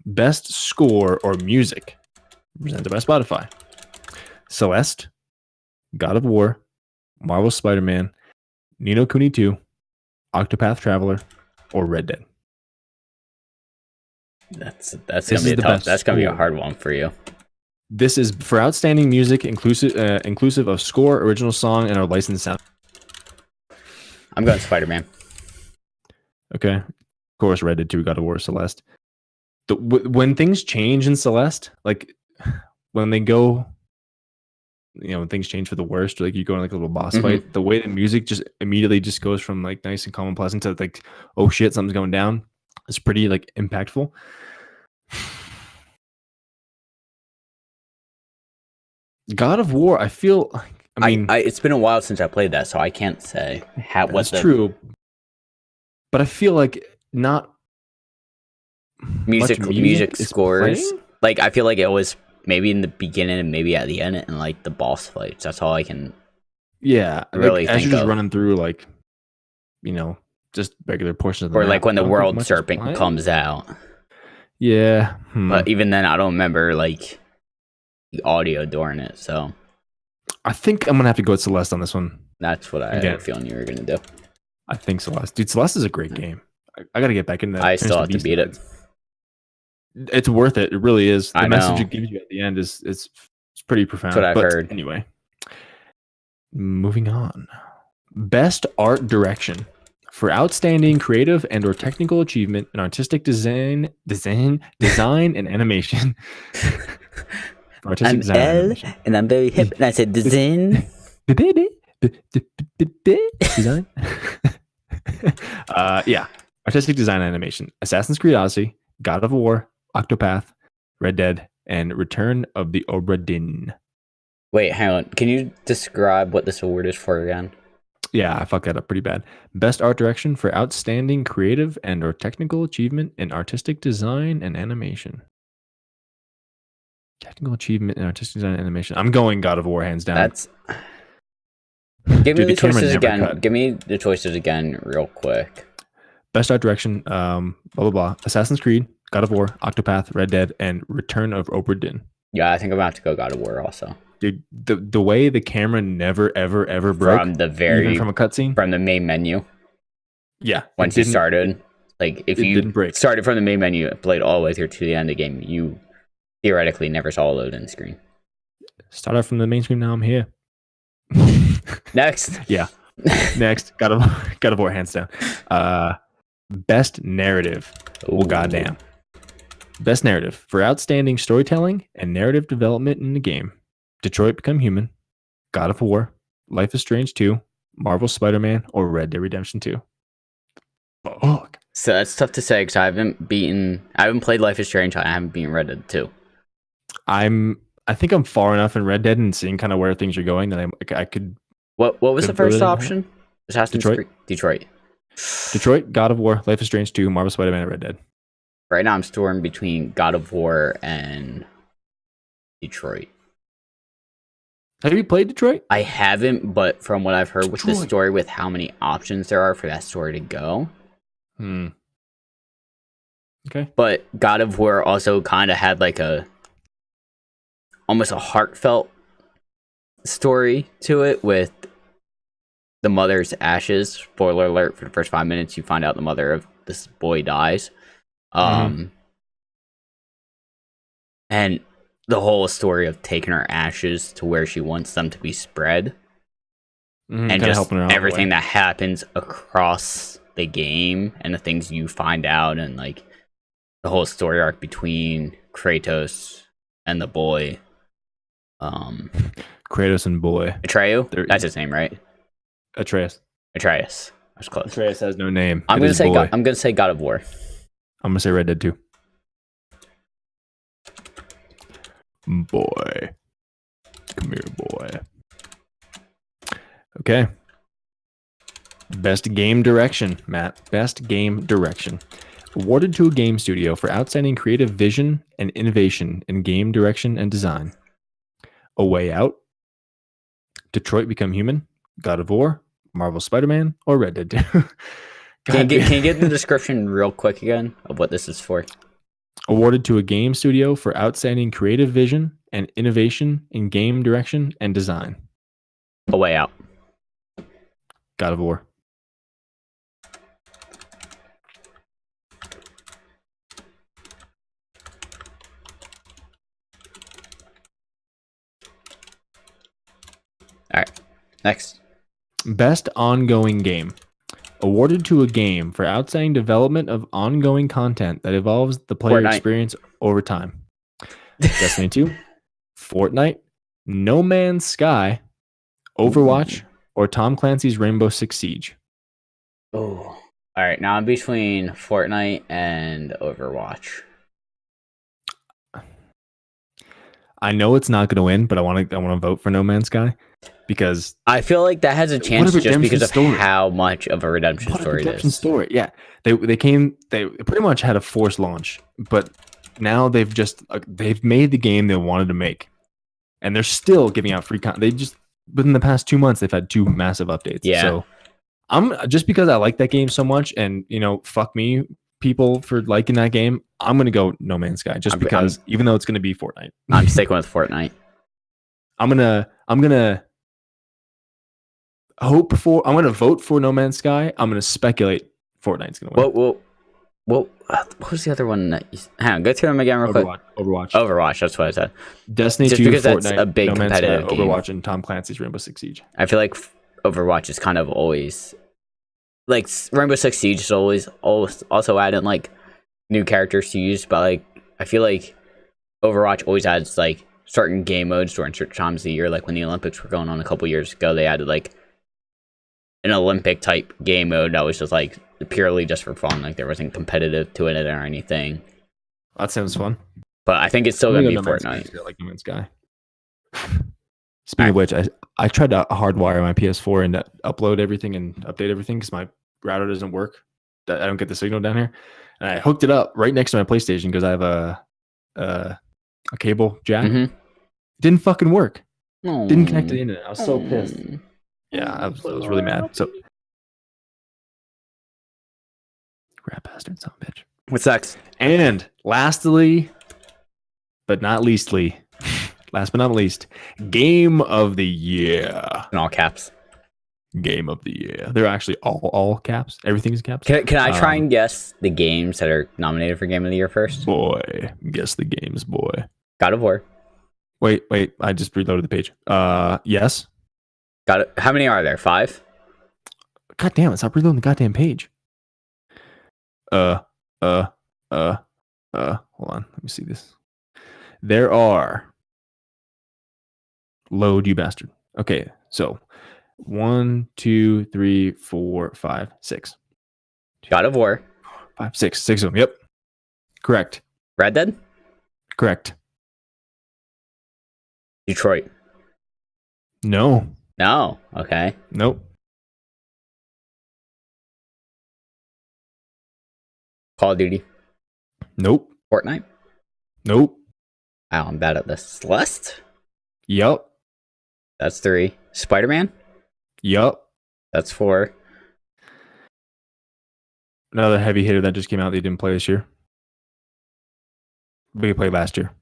best score or music presented by Spotify. Celeste, God of War, Marvel's Spider-Man, Ni no Kuni 2, Octopath Traveler, or Red Dead. That's gonna be a hard one for you. This is for outstanding music, inclusive of score, original song, and our licensed sound. I'm going Spider-Man. Okay. Of course, Red Dead 2, God of War, Celeste. When things change in Celeste, like when they go, when things change for the worst, or like you go in like a little boss fight, the way the music just immediately just goes from like nice and calm and pleasant to like, oh shit, something's going down. It's pretty like impactful. God of War, I feel like, I mean, it's been a while since I played that, so I can't say that's true. But I feel like not music scores. playing? Like I feel like it was maybe in the beginning and maybe at the end and like the boss fights. That's all I can. Yeah, really like, as you're think just of. running through like, just regular portions of the Or map. like when the world serpent comes out. Yeah, but even then, I don't remember like the audio during it. So I think I'm gonna have to go with Celeste on this one. that's what I had a feeling you were gonna do. I think Celeste, dude. Celeste is a great game. I gotta get back into that. I still have to beat it. It's worth it. It really is. The I message know. it gives you at the end is it's pretty profound. That's what I've heard. Anyway, moving on. Best art direction for outstanding creative and/or technical achievement in artistic design, and animation. I'm L, and I'm very hip, and I said design. Design. Yeah. Artistic design and animation. Assassin's Creed Odyssey, God of War, Octopath, Red Dead, and Return of the Obra Dinn. Wait, hang on. Can you describe what this award is for again? Yeah, I fucked that up pretty bad. Best art direction for outstanding creative and or technical achievement in artistic design and animation. Technical achievement in artistic design and animation. I'm going God of War hands down. That's. Give me the choices again. Give me the choices again, real quick. Best art direction, blah blah blah. Assassin's Creed, God of War, Octopath, Red Dead, and Return of Obra Dinn. Yeah, I think I'm about to go God of War also. Dude, the way the camera never ever broke from the even from a cutscene, from the main menu. Yeah, once you started, like if you started from the main menu and played all the way through to the end of the game, you theoretically never saw a load-in screen. Start off from the main screen. Now I'm here. Next, yeah, next. God of War hands down. Best narrative. Oh goddamn. Best narrative for outstanding storytelling and narrative development in the game. Detroit Become Human, God of War, Life is Strange 2, Marvel's Spider-Man, or Red Dead Redemption 2. Fuck. So that's tough to say because I haven't played Life is Strange. I haven't beaten Red Dead 2. I think I'm far enough in Red Dead and seeing kind of where things are going that I could. What was the first option? Assassin's Creed. Detroit, God of War, Life is Strange 2, Marvel's Spider-Man, and Red Dead. Right now I'm storing between God of War and Detroit. Have you played Detroit? I haven't, but from what I've heard with the story, with how many options there are for that story to go. Okay. But God of War also kind of had like almost a heartfelt story to it with the mother's ashes. Spoiler alert, for the first 5 minutes, you find out the mother of this boy dies. And the whole story of taking her ashes to where she wants them to be spread, and just everything that happens across the game and the things you find out, and like the whole story arc between Kratos and the boy. Kratos and boy. Atreyu? That's his name, right? Atreus. That's close. Atreus has no name. I'm gonna say God of War. I'm gonna say Red Dead 2. Boy. Come here, boy. Okay. Best game direction, Matt. Best game direction. Awarded to a game studio for outstanding creative vision and innovation in game direction and design. A Way Out, Detroit Become Human, God of War, Marvel Spider-Man, or Red Dead 2. Can you get the description real quick again of what this is for? Awarded to a game studio for outstanding creative vision and innovation in game direction and design. A Way Out. God of War. Next. Best ongoing game. Awarded to a game for outstanding development of ongoing content that evolves the player Fortnite. experience over time. Destiny 2, Fortnite, No Man's Sky, Overwatch, or Tom Clancy's Rainbow Six Siege. Oh. All right, now I'm between Fortnite and Overwatch. I know it's not going to win, but I want to vote for No Man's Sky because I feel like that has a chance just because of how much of a redemption story it is. Yeah, they pretty much had a forced launch, but now they've made the game they wanted to make, and they're still giving out free content. They just within the past 2 months they've had 2 massive updates. Yeah. So I'm just because I like that game so much, and fuck me, people for liking that game. I'm gonna go No Man's Sky just because, even though it's gonna be Fortnite. I'm sticking with Fortnite. I'm gonna vote for No Man's Sky. I'm gonna speculate Fortnite's gonna win. What was the other one? Hang on, go through them again real quick. Overwatch. That's what I said. Destiny 2, because Fortnite, that's a big No Man's competitive Sky, game. Overwatch, and Tom Clancy's Rainbow Six Siege. I feel like Overwatch is kind of always like Rainbow Six Siege is always also adding like new characters to use, but like I feel like Overwatch always adds like certain game modes during certain times of the year. Like when the Olympics were going on a couple years ago, they added like an Olympic type game mode that was just like purely just for fun. Like there wasn't competitive to it or anything. That sounds fun. But I think it's still gonna be Fortnite. Like No Man's Sky. Speaking of which, I tried to hardwire my PS4 and upload everything and update everything because my router doesn't work. I don't get the signal down here, and I hooked it up right next to my PlayStation because I have a cable jack. Mm-hmm. Didn't fucking work. Oh. Didn't connect to the internet. I was so pissed. Yeah, I was really mad. So, crap bastard, son of a bitch. What's next? And lastly, but not leastly, last but not least, Game of the Year. In all caps. Game of the Year. They're actually all caps. Everything is caps. Can I try and guess the games that are nominated for Game of the Year first? Boy, guess the games, boy. God of War. Wait. I just reloaded the page. Yes. Got it. How many are there? 5? God damn it! Stop reloading the goddamn page. Hold on. Let me see this. There are. Load, you bastard. Okay, so 1, 2, 3, 4, 5, 6. God of War. 5, 6. 6 of them. Yep. Correct. Red Dead. Correct. Detroit. No. No. Okay. Nope. Call of Duty. Nope. Fortnite. Nope. Wow, I'm bad at this. Celeste. Yup. That's 3. Spider-Man. Yup. That's 4. Another heavy hitter that just came out that you didn't play this year. But you played last year.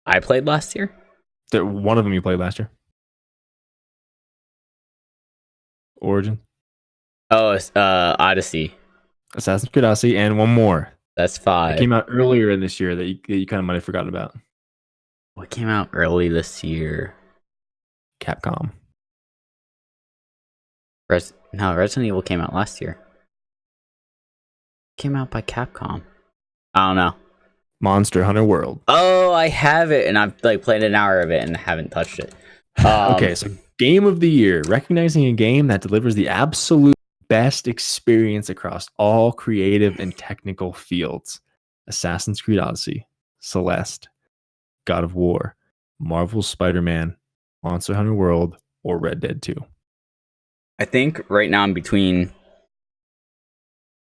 I played last year? One of them you played last year. Origin. Oh, Odyssey. Assassin's Creed Odyssey, and one more. That's 5. It came out earlier in this year that you kind of might have forgotten about. What came out early this year? Capcom. Resident Evil came out last year. Came out by Capcom. I don't know. Monster Hunter World. Oh, I have it, and I've like played an hour of it and haven't touched it. Okay, so Game of the Year, recognizing a game that delivers the absolute best experience across all creative and technical fields. Assassin's Creed Odyssey, Celeste, God of War, Marvel's Spider-Man, Monster Hunter World, or Red Dead 2. I think right now I'm between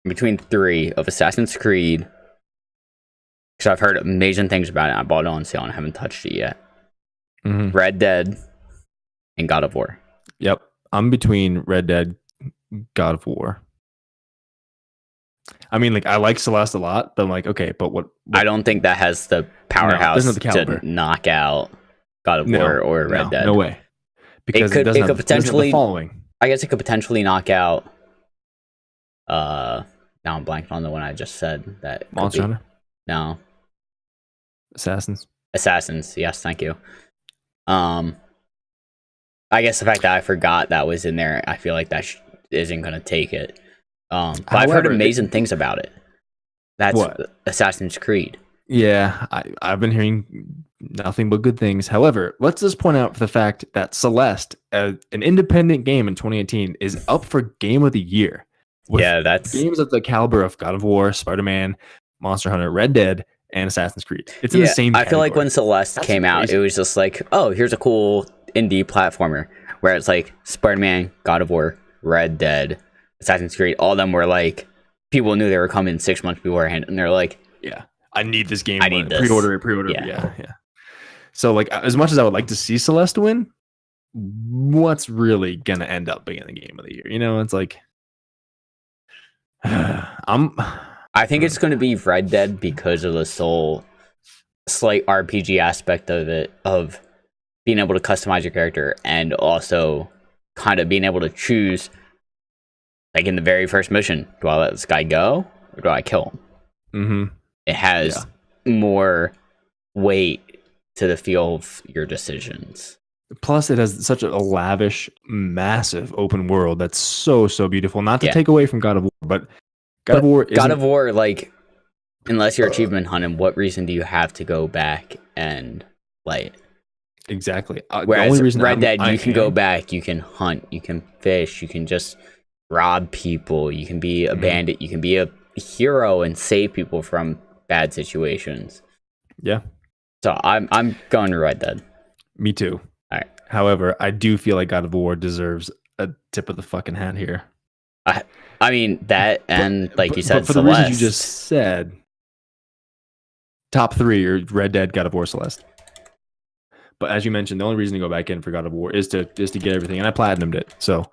3 of Assassin's Creed, because I've heard amazing things about it. I bought it on sale and I haven't touched it yet. Mm-hmm. Red Dead and God of War. Yep. I'm between Red Dead, God of War. I mean, like, I like Celeste a lot, but I'm like, okay, but what I don't think that has the powerhouse the caliber to knock out God of War or Red Dead. No way. Because it could potentially the following. I guess it could potentially knock out now I'm blanking on the one I just said. That Monster Hunter? No. Assassins, yes, thank you. I I guess the fact that I forgot that was in there, I feel like that isn't going to take it. But however, I've heard amazing things about it. That's what? Assassin's Creed. Yeah, I've been hearing nothing but good things. However, let's just point out the fact that Celeste, an independent game in 2018, is up for Game of the Year. Yeah, that's games of the caliber of God of War, Spider-Man, Monster Hunter, Red Dead, and Assassin's Creed. It's in the same category. I feel like when Celeste came out, it was just like, oh, here's a cool indie platformer. Where it's like Spider-Man, God of War, Red Dead, Assassin's Creed, all of them were like, people knew they were coming 6 months beforehand, and they're like, yeah, I need this game. I need this. Pre-order it. Yeah. So, like, as much as I would like to see Celeste win, what's really gonna end up being the Game of the Year? You know, it's like, I think it's going to be Red Dead because of the slight RPG aspect of it, of being able to customize your character and also kind of being able to choose, like in the very first mission, do I let this guy go or do I kill him? Mm-hmm. It has more weight to the feel of your decisions. Plus, it has such a lavish, massive open world that's so beautiful. Not to take away from God of War, but God of War, like, unless you're achievement hunting, what reason do you have to go back and play it? Exactly. Whereas the only reason Red Dead, you can go back, you can hunt, you can fish, you can just rob people, you can be a bandit, you can be a hero and save people from bad situations. Yeah. So I'm going to Red Dead. Me too. All right. However, I do feel like God of War deserves a tip of the fucking hat here. I mean, that and like you said, but for Celeste. the reasons you just said, top 3 are Red Dead, God of War, Celeste. But as you mentioned, the only reason to go back in for God of War is to get everything, and I platinumed it. So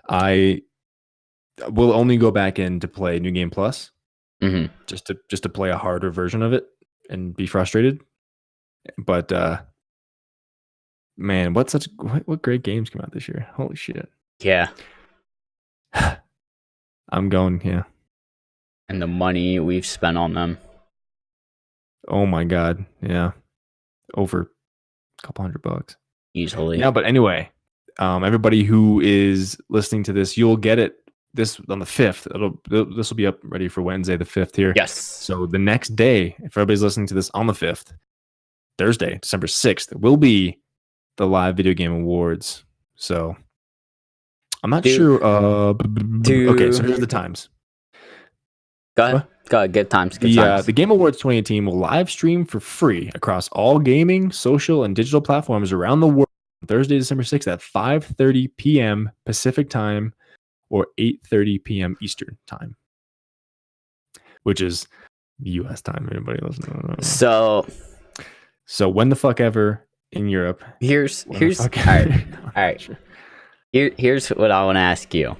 I will only go back in to play New Game Plus, just to play a harder version of it and be frustrated. But man, what great games came out this year! Holy shit! Yeah, I'm going. Yeah, and the money we've spent on them. Oh my god! Yeah. Over a couple $100 easily. Yeah, but anyway, everybody who is listening to this, you'll get this on the 5th. This will be up ready for Wednesday the 5th here. Yes. So the next day, if everybody's listening to this on the 5th, Thursday, December 6th, will be the live video game awards. So I'm not sure. Okay, so here's the times. Go ahead. Good times. The Game Awards 2018 will live stream for free across all gaming, social, and digital platforms around the world on Thursday, December 6th at 5:30 p.m. Pacific time or 8:30 p.m. Eastern time, which is U.S. time. Anybody listening? So when the fuck ever in Europe? Here's all right. Sure. Here's what I want to ask you.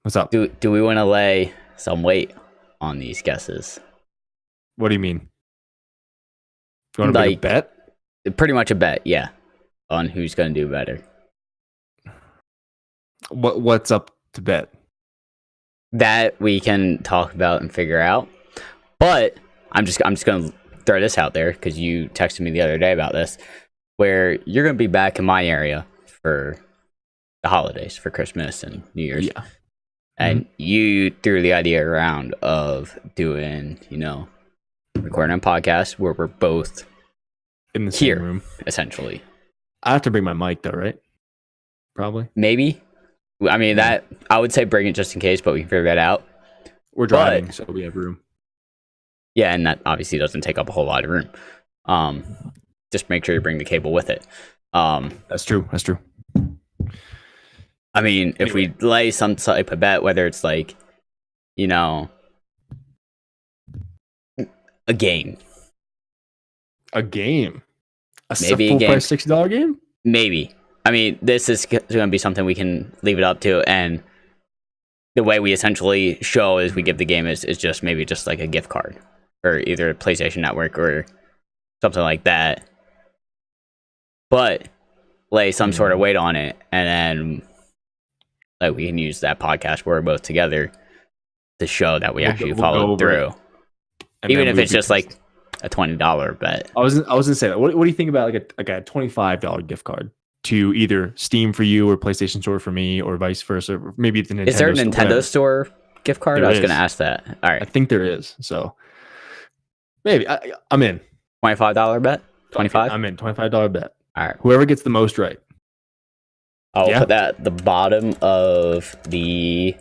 What's up? Do we want to lay some weight on these guesses? What do you mean? Do you want to make a bet? Pretty much a bet, yeah, on who's going to do better. What's up to bet? That we can talk about and figure out. But I'm just going to throw this out there because you texted me the other day about this, where you're going to be back in my area for the holidays, for Christmas and New Year's. Yeah. And you threw the idea around of doing, recording a podcast where we're both in the same room, essentially. I have to bring my mic though, right? Probably. Maybe. I mean, that I would say bring it just in case, but we can figure that out. We're driving, so we have room. Yeah, and that obviously doesn't take up a whole lot of room. Just make sure you bring the cable with it. That's true. I mean, if we lay some type of bet, whether it's like, a game. A game? Maybe full a game. Price $60 game? Maybe. I mean, this is going to be something we can leave it up to, and the way we essentially show is we give the game is just maybe just like a gift card for either PlayStation Network or something like that. But lay some sort of weight on it, and then we can use that podcast where we're both together to show that we actually followed through. Even if it's just like a $20 bet. I was gonna say that. What do you think about like a $25 gift card to either Steam for you or PlayStation Store for me or vice versa? Or maybe the Nintendo. Is there a Nintendo Store gift card? I was gonna ask that. All right, I think there is. So maybe I'm in. $25 bet. 25. I'm in. $25 bet. All right. Whoever gets the most right. I'll put that at the bottom of the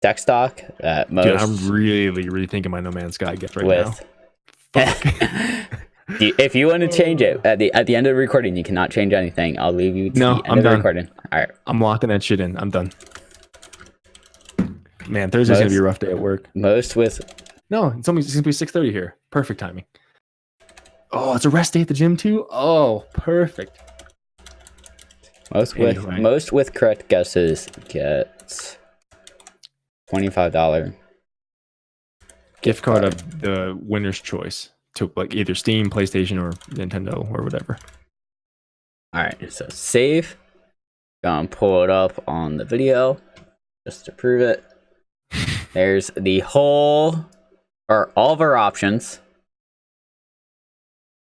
deck stock at most. Dude, I'm really thinking my No Man's Sky gift right now. If you want to change it at the end of the recording, you cannot change anything. I'll leave you to the end of the recording. All right. I'm locking that shit in. I'm done. Man, Thursday's gonna be a rough day at work. No, it's gonna be 6:30 here. Perfect timing. Oh, it's a rest day at the gym too. Oh, perfect. Most with correct guesses get $25 gift card of the winner's choice to like either Steam, PlayStation, or Nintendo or whatever. All right, so save. Gonna pull it up on the video just to prove it. There's the all of our options.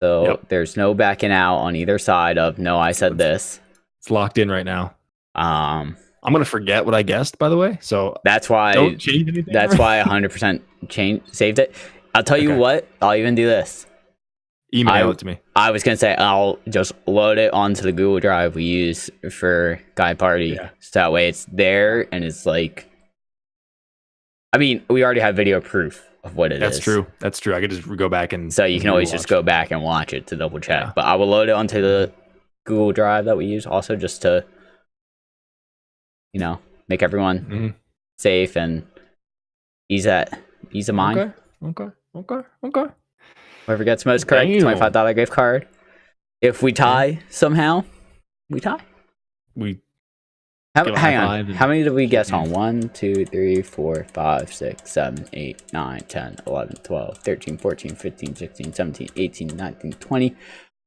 So there's no backing out on either side of no, I said this. It's locked in right now. I'm gonna forget what I guessed, by the way. So that's why don't change anything. That's why 100% saved it. I'll tell you what. I'll even do this. Email it to me. I was gonna say I'll just load it onto the Google Drive we use for Guy Party. Yeah. So that way it's there and it's like. I mean, we already have video proof of what it is. That's true. I could just go back and. So you can always just go back and watch it to double check. Yeah. But I will load it onto the Google Drive that we use also just to, make everyone safe and ease of mind. Okay. Whoever gets most correct, $25 gift card. If we tie somehow, we tie. Hang on. How many did we guess on? 1, 2, 3, 4, 5, 6, 7, 8, 9, 10, 11, 12, 13, 14, 15, 16, 17, 18, 19, 20,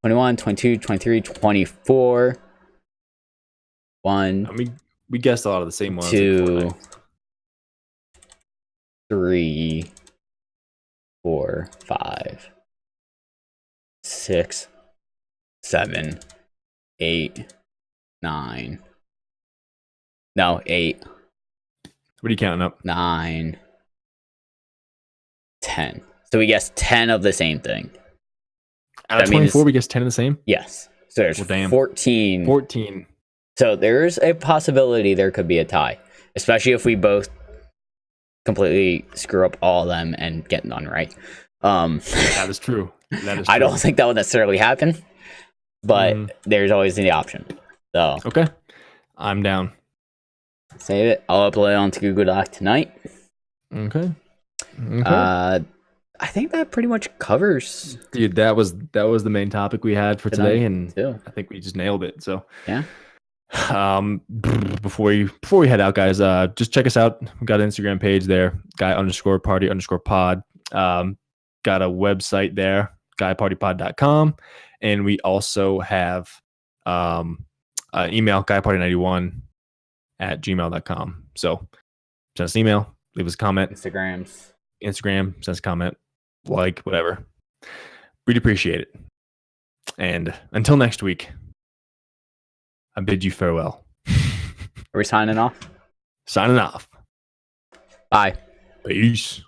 21, 22, 23, 24. 1. I mean, we guessed a lot of the same ones. 2, 3, 4, 5, 6, 7, 8, 9. No, 8. What are you counting up? 9, 10. So we guessed 10 of the same thing. Out of 24, we guessed 10 of the same? Yes. So there's 14. 14. So there's a possibility there could be a tie, especially if we both completely screw up all of them and get none right. That is true. I don't think that would necessarily happen, but there's always the option. So okay, I'm down. Save it. I'll upload it onto Google Doc tonight. Okay. I think that pretty much covers. Dude, that was the main topic we had for today, and I think we just nailed it. So yeah. Before we head out, guys, just check us out. We got an Instagram page there, guy_party_pod. Got a website there, guypartypod.com, and we also have an email, guyparty91@gmail.com. So send us an email, leave us a comment. Instagram, send us a comment, like, whatever. We'd appreciate it. And until next week, I bid you farewell. Are we signing off? Signing off. Bye. Peace.